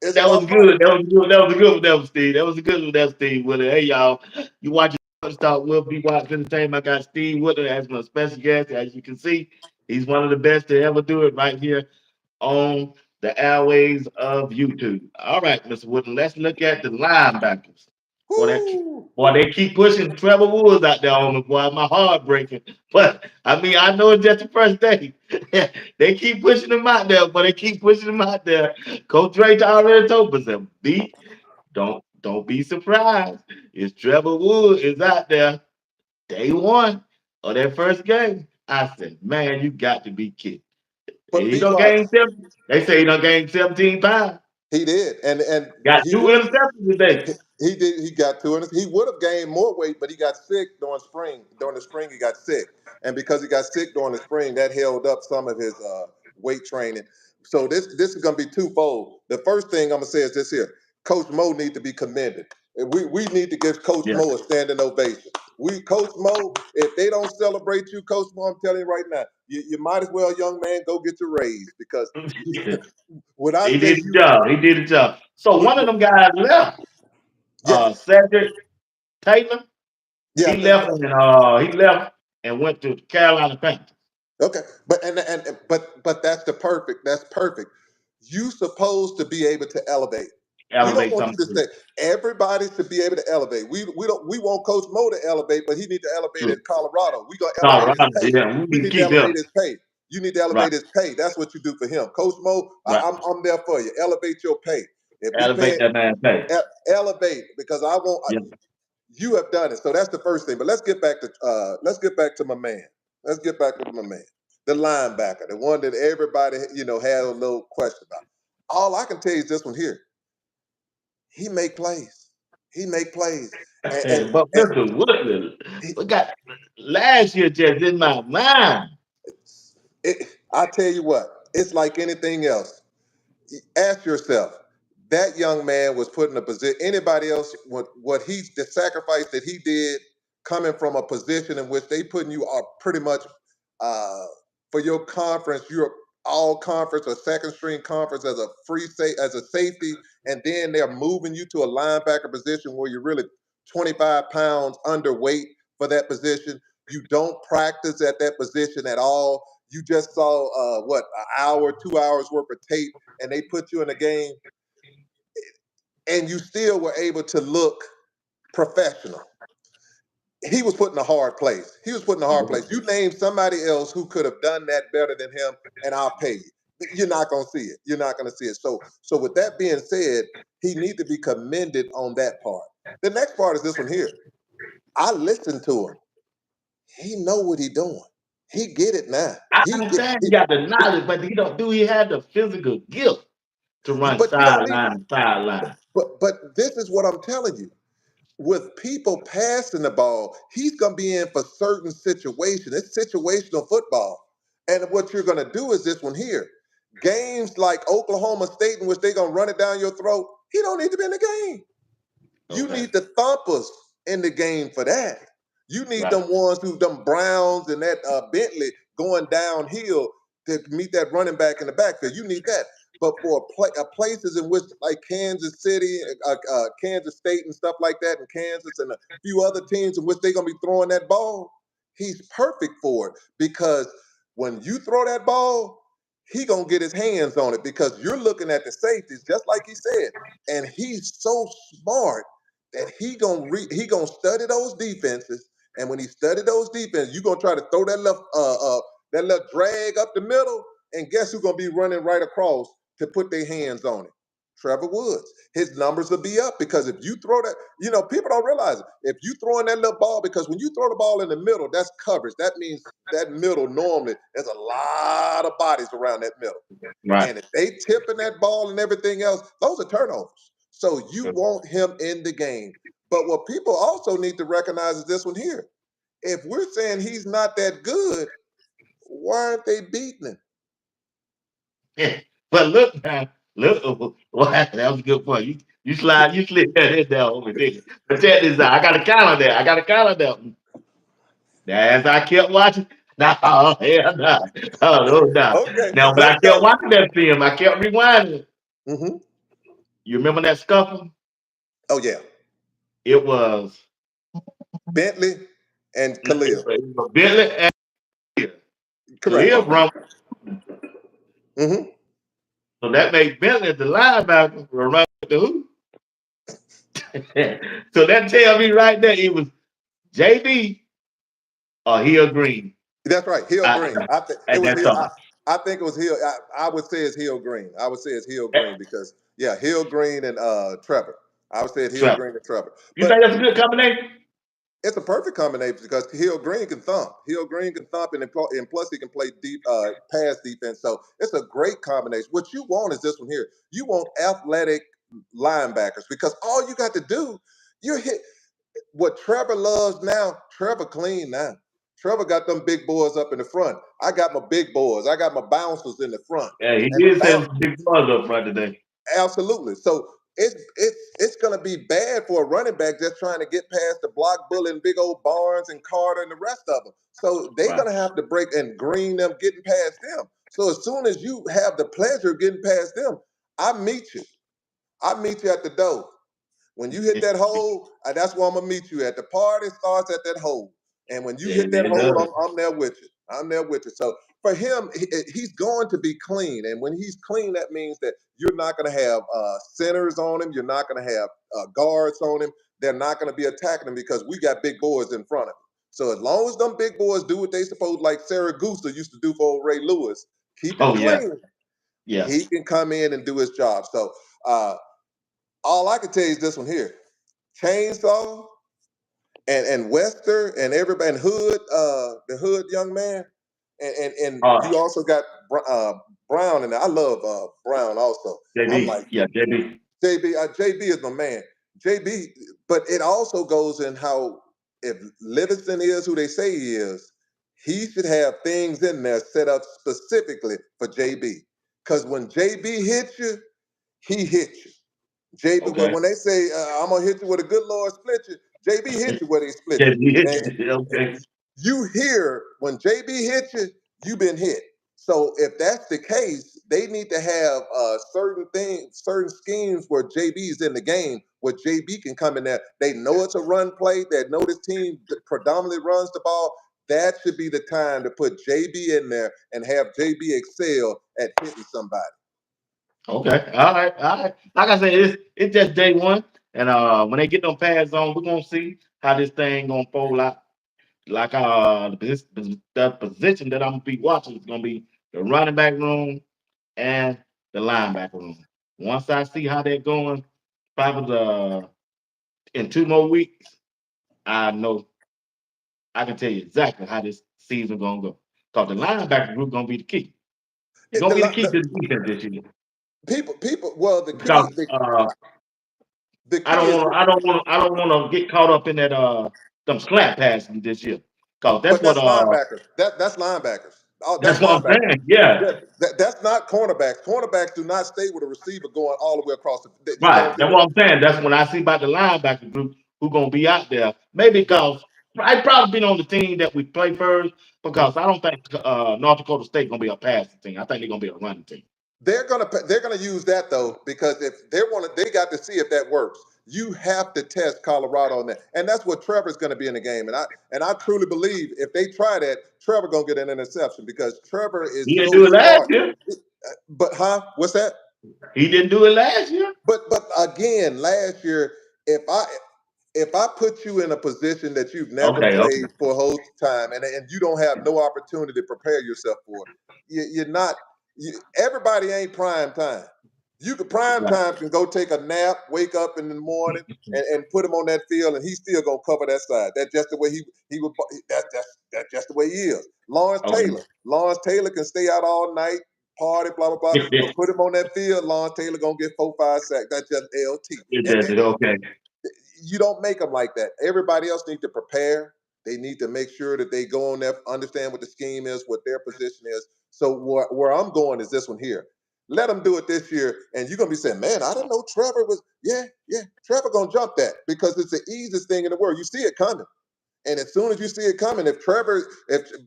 It's That was about money. good. That was good. That was a good one, that was Steve. That was a good one, that Steve Woodard. Hey y'all, you watching Stop Will Be Watch Entertainment. I got Steve Woodard as my special guest. As you can see, he's one of the best to ever do it right here on the airways of YouTube. All right, Mr. Woodard, let's look at the linebackers. Boy, Woo! they keep pushing Trevor Woods out there on the boy. My heart breaking. But I mean, I know it's just the first day. They keep pushing him out there, but they keep pushing him out there. Coach Drake already told us, don't be surprised. If Trevor Woods is out there day one of that first game. I said, man, you got to be kidding. And But he be don't quiet. gain 7. They say he don't gain 17 pounds. He did, and Got he two would have. interceptions today. He did. He got two, and he would have gained more weight, but he got sick during spring. During the spring, he got sick, and because he got sick during the spring, that held up some of his weight training. So this is going to be twofold. The first thing I'm gonna say is this here: Coach Mo need to be commended. And we need to give Coach Yeah. Mo a standing ovation. Coach Mo, if they don't celebrate you, Coach Mo, I'm telling you right now, you might as well, young man, go get your raise, because when I He say did the you, job. He did the job. So we, one of them guys left. yes, Cedric Taylor. yeah, I He think left so. and he left and went to Carolina Panthers. Okay, but that's perfect. You supposed to be able to elevate. We don't Elevate want you to something. say everybody should be able to elevate. We want Coach Mo to elevate, but he need to elevate True. in Colorado. We gonna elevate his Colorado. pay. Yeah, we We need to need to keep him. elevate his pay. You need to Right. elevate his pay. That's what you do for him, Coach Mo. Right. I'm there for you. Elevate your pay. If we Elevate pay, that man's pay. elevate, because I want. Yeah. You have done it. So that's the first thing. But let's get back to my man. Let's get back to my man, the linebacker, the one that everybody had a little question about. All I can tell you is this one here. He make plays. He make plays, and and, But and Mr. Woodley, he, we got last year just in my mind. I tell you what, it's like anything else. Ask yourself, that young man was put in a position. Anybody else, the sacrifice that he did, coming from a position in which they putting you are pretty much uh, for your conference, you're all conference or second string conference as a as a safety, and then they're moving you to a linebacker position where you're really 25 pounds underweight for that position. You don't practice at that position at all. You just saw an hour, 2 hours worth of tape, and they put you in a game, and you still were able to look professional. He was put in a hard place. He was put in a hard place. You name somebody else who could have done that better than him, and I'll pay you. You're not gonna see it. You're not gonna see it. So with that being said, he needs to be commended on that part. The next part is this one here. I listened to him. He know what he doing. He get it now. I understand he got the knowledge, but do he have the physical gift to run But you don't need. sideline, sideline? But this is what I'm telling you. With people passing the ball, he's going to be in for certain situations. It's situational football. And what you're going to do is this one here. Games like Oklahoma State, in which they're going to run it down your throat, he don't need to be in the game. You Okay. need the thumpers in the game for that. You need Right. them ones them Browns and that Bentley going downhill to meet that running back in the backfield. You need that. But for places in which, like Kansas City, Kansas State, and stuff like that, and Kansas and a few other teams in which they're gonna be throwing that ball, he's perfect for it, because when you throw that ball, he gonna get his hands on it, because you're looking at the safeties, just like he said, and he's so smart that he gonna study those defenses, and when he study those defenses, you gonna try to throw that left drag up the middle, And guess who's going to be running right across to put their hands on it? Trevor Woods. His numbers will be up because if you throw that, people don't realize it. If you throw in that little ball, because when you throw the ball in the middle, that's coverage. That means that middle normally there's a lot of bodies around that middle. Right. And if they tipping that ball and everything else, those are turnovers. So you want him in the game. But what people also need to recognize is this one here. If we're saying he's not that good, why aren't they beating him? But look now, look, that was a good point. You slid that in there over there. But check this out. I got a calendar there. I got a calendar there. As I kept watching, no, hell no. Oh, no doubt. Okay, Now, when I let's kept go. watching that film, I kept rewinding. Mm-hmm. You remember that scuffle? Oh, yeah. It was Bentley and Khalil. Bentley and Correct. Khalil run. Mm-hmm. So that made Bentley the linebacker run with the hoop. So that tell me right there it was JB or Hill Green That's right. Hill Green. I think it at was that Hill. time. I think it was Hill. I would say it's Hill Green. I would say it's Hill Green because Hill Green and Trevor. I would say it's Hill Trevor. Green and Trevor. You But think that's a good combination? it's a perfect combination because Hill Green can thump. Hill Green can thump, and plus he can play deep pass defense. So it's a great combination. What you want is this one here. You want athletic linebackers because all you got to do, you hit what Trevor loves now. Trevor clean now. Trevor got them big boys up in the front. I got my big boys. I got my bouncers in the front. Yeah, he And the did send some big buzz up front today. absolutely. So it's going to be bad for a running back just trying to get past the block bully and big old Barnes and Carter and the rest of them. So they're Right. going to have to break and green them getting past them. So as soon as you have the pleasure of getting past them, I meet you. I meet you at the door. When you hit that hole, that's where I'm gonna meet you at. The party starts at that hole, and when you hit that It hole, does. I'm there with you. I'm there with you. So for him, he's going to be clean, and when he's clean, that means that you're not going to have centers on him. You're not going to have guards on him. They're not going to be attacking him because we got big boys in front of him. So as long as them big boys do what they supposed, like Sarah Gusta used to do for old Ray Lewis, keep it Oh yeah. clean, Yeah. he can come in and do his job. So all I can tell you is this one here. Chainsaw and Wester and everybody and Hood, the Hood young man, and you also got Brown in there. I love Brown also. I'm JB. like Yeah, JB. JB. JB is my man. JB, but it also goes in how if Livingston is who they say he is, he should have things in there set up specifically for JB. Because when JB hits you, he hits you. JB, Okay. when they say I'm gonna hit you with a good Lord split you, JB hit you where they split you. And JB. Okay. you hear when JB hit you, you've been hit. So if that's the case, they need to have certain things, certain schemes where JB's in the game, where JB can come in there. They know it's a run play. They know this team predominantly runs the ball. That should be the time to put JB in there and have JB excel at hitting somebody. Okay. All right. All right. Like I said, it's just day one. And when they get them pads on, we're gonna see how this thing gonna fold out. Like the position that I'm gonna be watching is gonna be the running back room and the linebacker room. Once I see how they're going, probably in 2 more weeks, I know I can tell you exactly how this season gonna go. Because the linebacker group gonna be the key. It's It, gonna the, be the key the to the defense this year. people. Well, the Because key, the I key don't is, want to. I don't want to get caught up in that them slant passing this year. Cause but that's linebackers. That's linebackers. Oh, that's that's what I'm linebackers. saying. Yeah, That's not cornerbacks. Cornerbacks do not stay with a receiver going all the way across. You right. don't do That's that. what I'm saying. That's when I see about the linebacker group who gonna be out there. Maybe because I probably been on the team that we play first because I don't think North Dakota State gonna be a passing team. I think they're gonna be a running team. They're gonna use that though because if they got to see if that works. You have to test Colorado on that, and that's what Trevor's going to be in the game. And I truly believe if they try that, Trevor gonna get an interception because Trevor He is didn't so do it last smart. year. But what's that? He didn't do it last year. But again, last year, if I put you in a position that you've never Okay, okay. played for a whole time and you don't have no opportunity to prepare yourself for, you're not. Everybody ain't prime time. You could prime Right. time can go take a nap, wake up in the morning, and put him on that field, and he's still gonna cover that side. That's just the way he would. That's just the way he is. Okay. Lawrence Taylor can stay out all night, party, blah blah blah. But put him on that field, Lawrence Taylor gonna get 4 5 sacks. That's just LT. It And does it. Okay. you don't make them like that. Everybody else needs to prepare. They need to make sure that they go on there, understand what the scheme is, what their position is. So where I'm going is this one here. Let them do it this year, and you're gonna be saying, "Man, I didn't know Trevor was." Yeah, yeah, Trevor gonna jump that because it's the easiest thing in the world. You see it coming, and as soon as you see it coming, if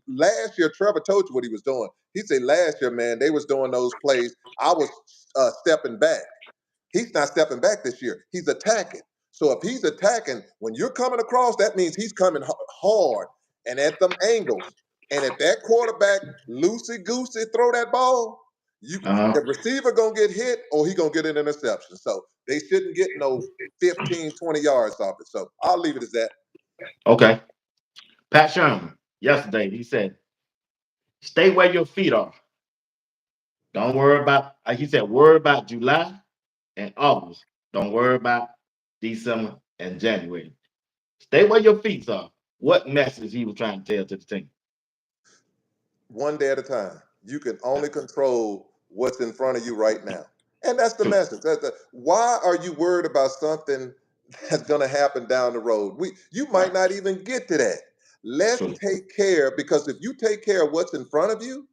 last year Trevor told you what he was doing, he said last year, man, they was doing those plays. I was stepping back. He's not stepping back this year. He's attacking. So if he's attacking, when you're coming across, that means he's coming hard and at them angles. And if that quarterback loosey goosey throw that ball, Uh-huh. the receiver gonna get hit or he gonna get an interception. So they shouldn't get no 15, 20 yards off it. So I'll leave it as that. Okay. Pat Sherman, yesterday, he said, stay where your feet are. Don't worry about, like he said, worry about July and August. Don't worry about December and January. Stay where your feet are. What message he was trying to tell to the team? One day at a time. You can only control what's in front of you right now. And that's the True. message. Why are you worried about something that's going to happen down the road? You might Right. not even get to that. Let's True. take care, because if you take care of what's in front of you,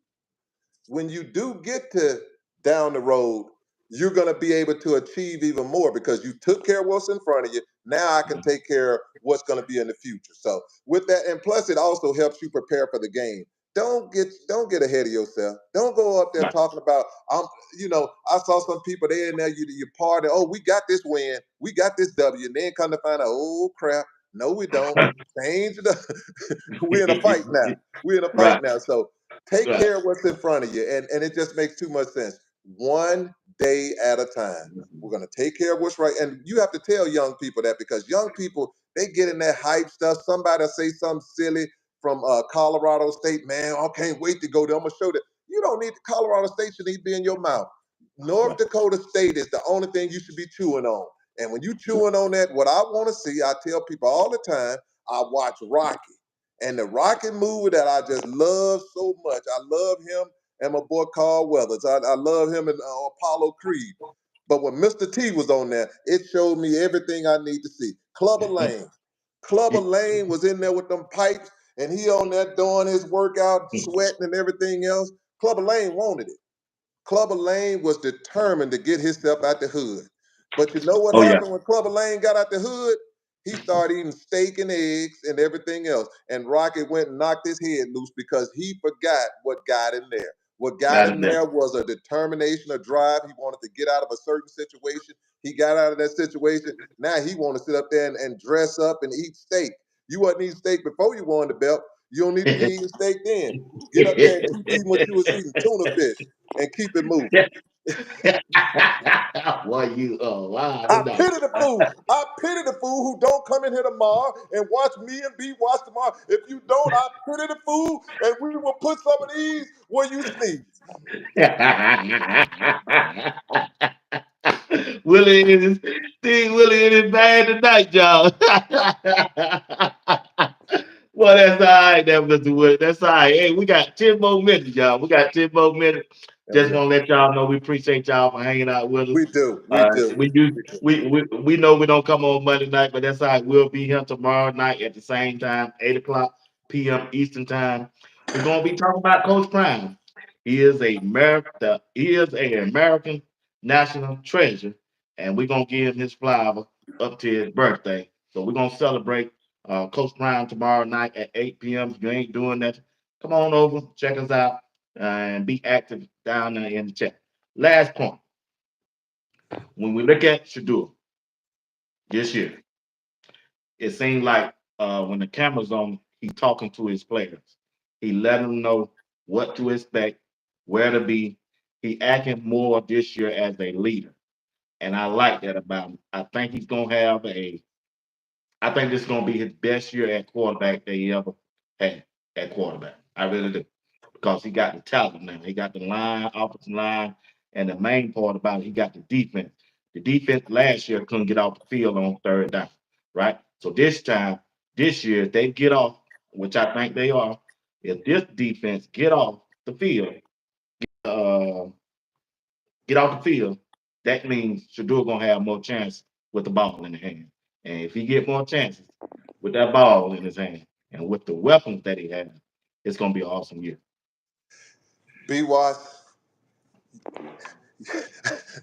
when you do get to down the road, you're going to be able to achieve even more because you took care of what's in front of you. Now I can take care of what's going to be in the future. So with that, and plus it also helps you prepare for the game. Don't get ahead of yourself. Don't go up there Right. talking about I saw some people there in there, you party. Oh, we got this win, we got this W, and then come to find out, oh crap, no, we don't. Change the we're in a fight now. We're in a fight Right. now. So take Right. care of what's in front of you. And it just makes too much sense. One day at a time. We're going to take care of what's right. And you have to tell young people that, because young people, they get in that hype stuff. Somebody say something silly from Colorado State. Man, I can't wait to go there. I'm going to show that. You don't need Colorado State should need to be in your mouth. North Right. Dakota State is the only thing you should be chewing on. And when you chewing on that, what I want to see, I tell people all the time, I watch Rocky. And the Rocket movie that I just love so much. I love him and my boy Carl Weathers. I love him and Apollo Creed. But when Mr. T was on there, it showed me everything I need to see. Clubber Lane. Clubber Lane was in there with them pipes, and he on there doing his workout, sweating and everything else. Clubber Lane wanted it. Clubber Lane was determined to get himself out the hood. But you know what Oh yeah. happened when Clubber Lane got out the hood? He started eating steak and eggs and everything else. And Rocky went and knocked his head loose because he forgot what got him there. What got Got him it there. there was a determination, a drive. He wanted to get out of a certain situation. He got out of that situation. Now he want to sit up there and dress up and eat steak. You wasn't eating steak before you won the belt. You don't need to be eating steak then. Get up there and keep eating what you was eating, tuna fish, and keep it moving. Boy, you wild I tonight. pity the fool. I pity the fool who don't come in here tomorrow and watch me and B watch tomorrow. If you don't, I pity the fool, and we will put some of these where you sneeze. Willie is Willie is bad tonight, y'all. Well, that's all right, there, Mr. Wood. That's all right. Hey, we got 10 more minutes, y'all. We got 10 more minutes. Oh Just yeah, want to let y'all know we appreciate y'all for hanging out with us. we do, we do, We do. we do. We know we don't come on Monday night, but that's all right. We'll be here tomorrow night at the same time, 8 o'clock p.m. Eastern time. We're gonna be talking about Coach Prime. He is a American national treasure, and we're gonna give him his flower up to his birthday. So we're gonna celebrate Coach Prime tomorrow night at 8 p.m. If you ain't doing that, come on over, check us out, and be active down there in the chat. Last point. When we look at Shadur this year, it seems like when the camera's on, he's talking to his players. He let them know what to expect, where to be. He acting more this year as a leader, and I like that about him. I think this is gonna be his best year at quarterback that he ever had at quarterback. I really do. because he got the talent now. He got the line, offensive line, and the main part about it, he got the defense. The defense last year couldn't get off the field on third down, right? So this year, if they get off, which I think they are, if this defense uh, get off the field, that means Shador gonna have more chances with the ball in the hand. And if he get more chances with that ball in his hand and with the weapons that he has, it's gonna be an awesome year. B. Watts,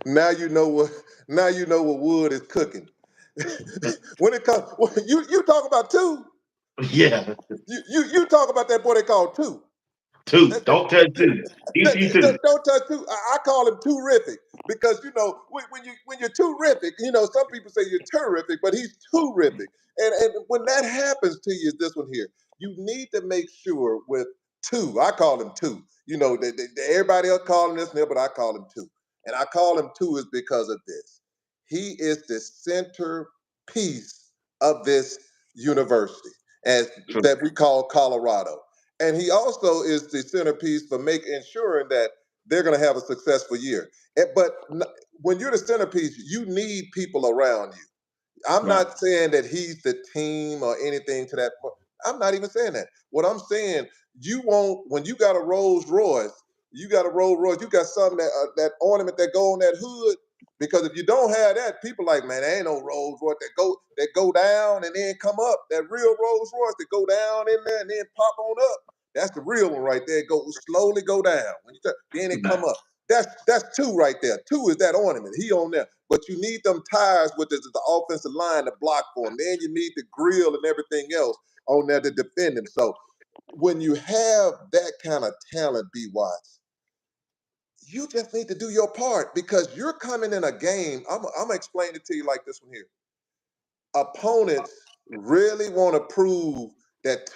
now you know what. Now you know what Wood is cooking. When it comes, you talk about two. Yeah, You talk about that boy they call two. two. Don't touch two. DC two. Don't touch two. I call him terrific because when you're terrific, some people say you're terrific, but he's terrific. And when that happens to you, is this one here. You need to make sure with two. I call him two. Everybody else call him this and that, but I call him two. And I call him two is because of this. He is the centerpiece of this university, as True. that we call Colorado. And he also is the centerpiece for ensuring that they're going to have a successful year. But when you're the centerpiece, you need people around you. I'm Right. not saying that he's the team or anything to that point. I'm not even saying that. What I'm saying, when you got a Rolls Royce, you got something that ornament that go on that hood. Because if you don't have that, people like, man, there ain't no Rolls Royce that go down and then come up. That real Rolls Royce that go down in there and then pop on up. That's the real one right there. Slowly go down. Then it come Right. up. That's two right there. Two is that ornament. He on there. But you need them tires with the offensive line to block for him. Then you need the grill and everything else on there to defend him. So when you have that kind of talent, B. Watts, you just need to do your part because you're coming in a game. I'm going to explain it to you like this one here. Opponents really want to prove that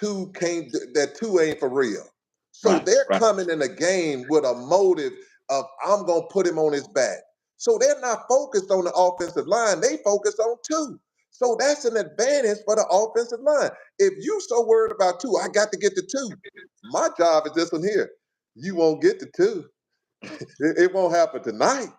two ain't for real. So Right. they're Right. coming in a game with a motive of I'm gonna put him on his back. So they're not focused on the offensive line, they focus on two. So that's an advantage for the offensive line. If you so worried about two, I got to get the two. My job is this one here. You won't get the two. It won't happen tonight.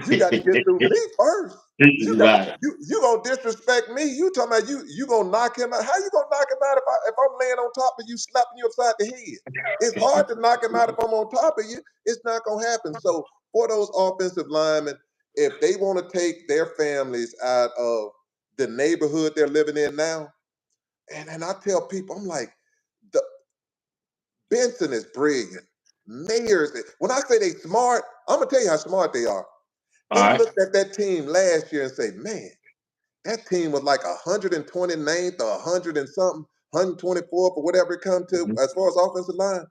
You got to get through me first. You got Right. you gonna disrespect me. You talking about you gonna knock him out. How you gonna knock him out if I'm laying on top of you, slapping you upside the head? It's hard to knock him out if I'm on top of you. It's not gonna happen. So for those offensive linemen, if they want to take their families out of the neighborhood they're living in now, and I tell people, I'm like, the Benson is brilliant. Mayors, when I say they smart, I'm gonna tell you how smart they are. All They right. looked at that team last year and say, man, that team was like 129th or 100 and something, 124th or whatever it come to Mhm. as far as offensive line.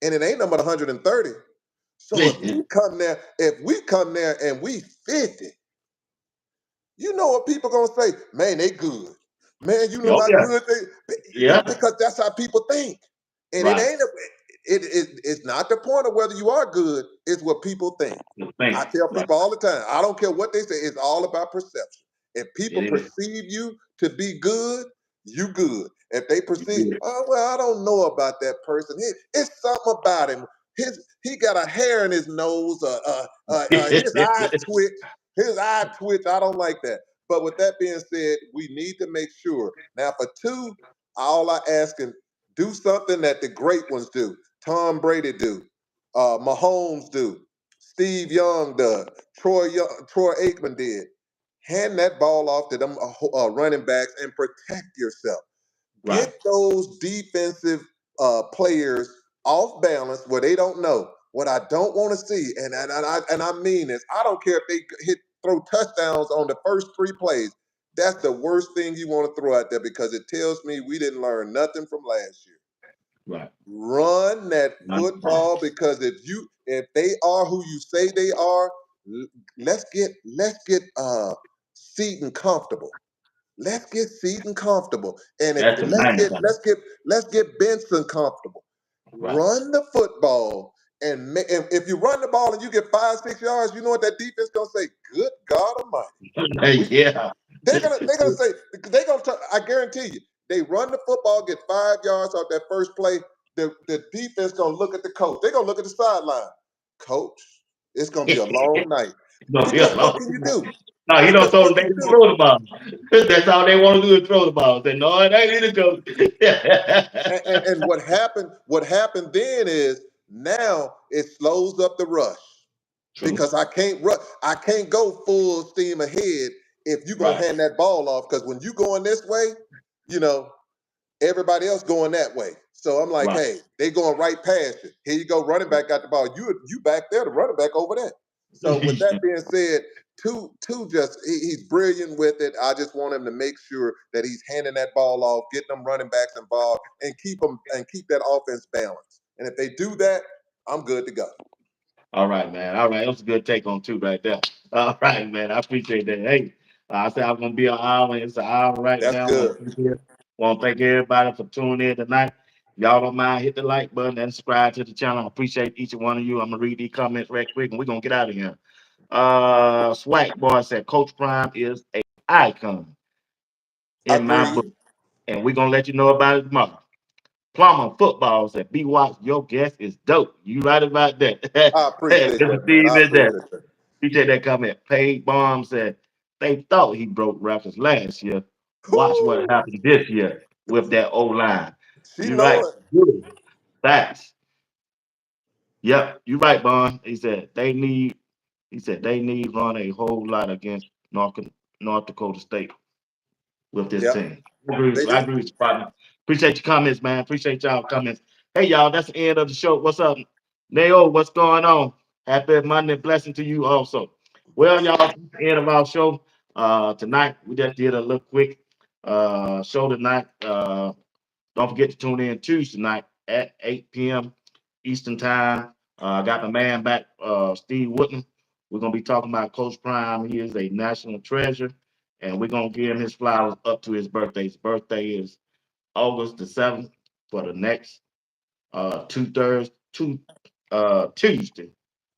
And it ain't number 130. So if we come there and we 50, you know what people gonna say? Man, they good. Man, you know Oh how yeah. good they Yeah. because that's how people think. And it Right. ain't it's not the point of whether you are good, it's what people think. The I thing. tell Right. people all the time, I don't care what they say, it's all about perception. If people It is. perceive you to be good, you good. If they You perceive, good. oh well, I don't know about that person. It's something about him. He got a hair in his nose, his eye twitch. His eye twitch. I don't like that. But with that being said, we need to make sure. Now, for two, all I ask him, do something that the great ones do. Tom Brady do. Mahomes do. Steve Young does. Troy Aikman did. Hand that ball off to them running backs and protect yourself. Right. Get those defensive players off balance where they don't know. What I don't want to see, and I mean this, I don't care if they throw touchdowns on the first three plays. That's the worst thing you want to throw out there because it tells me we didn't learn nothing from last year. Right. Run that Not the problem. football because if they are who you say they are, let's get Seaton comfortable. Let's get Seaton comfortable, and if That's the main thing. let's get Benson comfortable. Right. Run the football, and if you run the ball and you get 5-6 yards, you know what that defense gonna say? Good God Almighty! We Yeah. they're gonna say I guarantee you they run the football, get 5 yards off that first play. the defense gonna look at the coach. They're gonna look at the sideline. Coach, it's gonna be a long night. No, yeah, Because what no, can you do? he don't Because throw. what They can you don't do? throw the ball. That's all they want to do is throw the ball. Say no, it ain't either go. And what happened then is now it slows up the rush True. because I can't go full steam ahead if you're gonna Right. hand that ball off. Because when you going this way, you know, everybody else going that way. So I'm like, Right. hey, they going right past you. Here you go, running back got the ball. You back there, the running back over there. So with that being said, two just he's brilliant with it. I just want him to make sure that he's handing that ball off, getting them running backs involved, and keep that offense balanced. And if they do that, I'm good to go. All right, man. All right. That was a good take on two right there. All right, man. I appreciate that. Hey, I said I'm gonna be an hour. It's an hour right That's now. good. Want to thank everybody for tuning in tonight. Y'all don't mind, hit the like button and subscribe to the channel. I appreciate each and one of you. I'm gonna read these comments right quick and we're gonna get out of here. Swag Boy said Coach Prime is a icon in my Agreed. book, and we're gonna let you know about it tomorrow. Plumber Football said, B Watch, your guess is dope. You right about that. I appreciate Mr. that, man. Steve I is there. appreciate that. Appreciate that comment. Paid Bomb said, they thought he broke records last year. Watch what Whew, happened this year with that O line. she You know right. it. Good. Facts. Yep, you right, Bond. He said they need run a whole lot against North Dakota State with this Yep, team. they I do. agree with you, partner. Appreciate your comments, man. Appreciate y'all comments. Hey, y'all, that's the end of the show. What's up? Nao, what's going on? Happy Monday blessing to you also. Well, y'all, that's the end of our show. Tonight, we just did a little quick show tonight. Don't forget to tune in Tuesday night at 8 p.m. Eastern Time. I got my man back, Steve Woodman. We're going to be talking about Coach Prime. He is a national treasure, and we're going to give him his flowers up to his birthday. His birthday is August the 7th for the next Tuesday.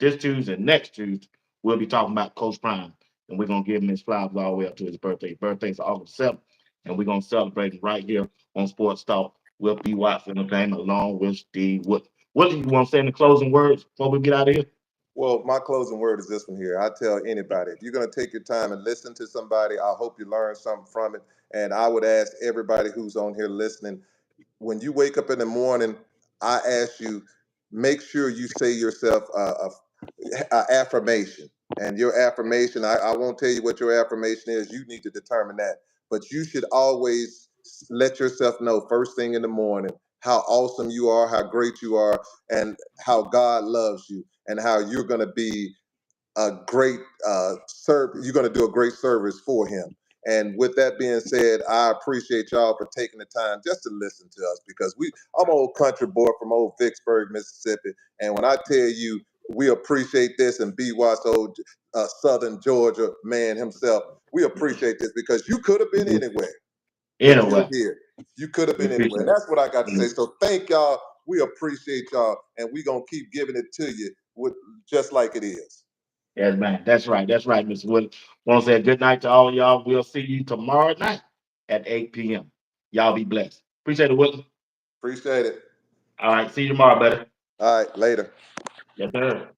This Tuesday, next Tuesday, we'll be talking about Coach Prime, and we're gonna give him his flowers all the way up to his birthday. His birthday's August 7th, and we're gonna celebrate it right here on Sports Talk with B. Watts Entertainment along with Steve Wood. What do you want to say in the closing words before we get out of here? Well, my closing word is this one here. I tell anybody, if you're going to take your time and listen to somebody, I hope you learn something from it. And I would ask everybody who's on here listening, when you wake up in the morning, I ask you, make sure you say yourself a affirmation. And your affirmation, I won't tell you what your affirmation is. You need to determine that. But you should always let yourself know first thing in the morning how awesome you are, how great you are, and how God loves you, and how you're going to be a great you're going to do a great service for him. And with that being said, I appreciate y'all for taking the time just to listen to us because I'm an old country boy from old Vicksburg, Mississippi. And when I tell you we appreciate this, and B. Watts, old Southern Georgia man himself, we appreciate this because you could have been anywhere, but you're Anyway, here. You could have we been anywhere. appreciate And that's what I got to say. it. So thank y'all. We appreciate y'all, and we're going to keep giving it to you with just like it is. Yes, man. That's right. That's right, Mr. Wood. Want to say good night to all of y'all. We'll see you tomorrow night at 8 p.m. Y'all be blessed. Appreciate it, Wood. Appreciate it. All right. See you tomorrow, buddy. All right, later. Yes, sir.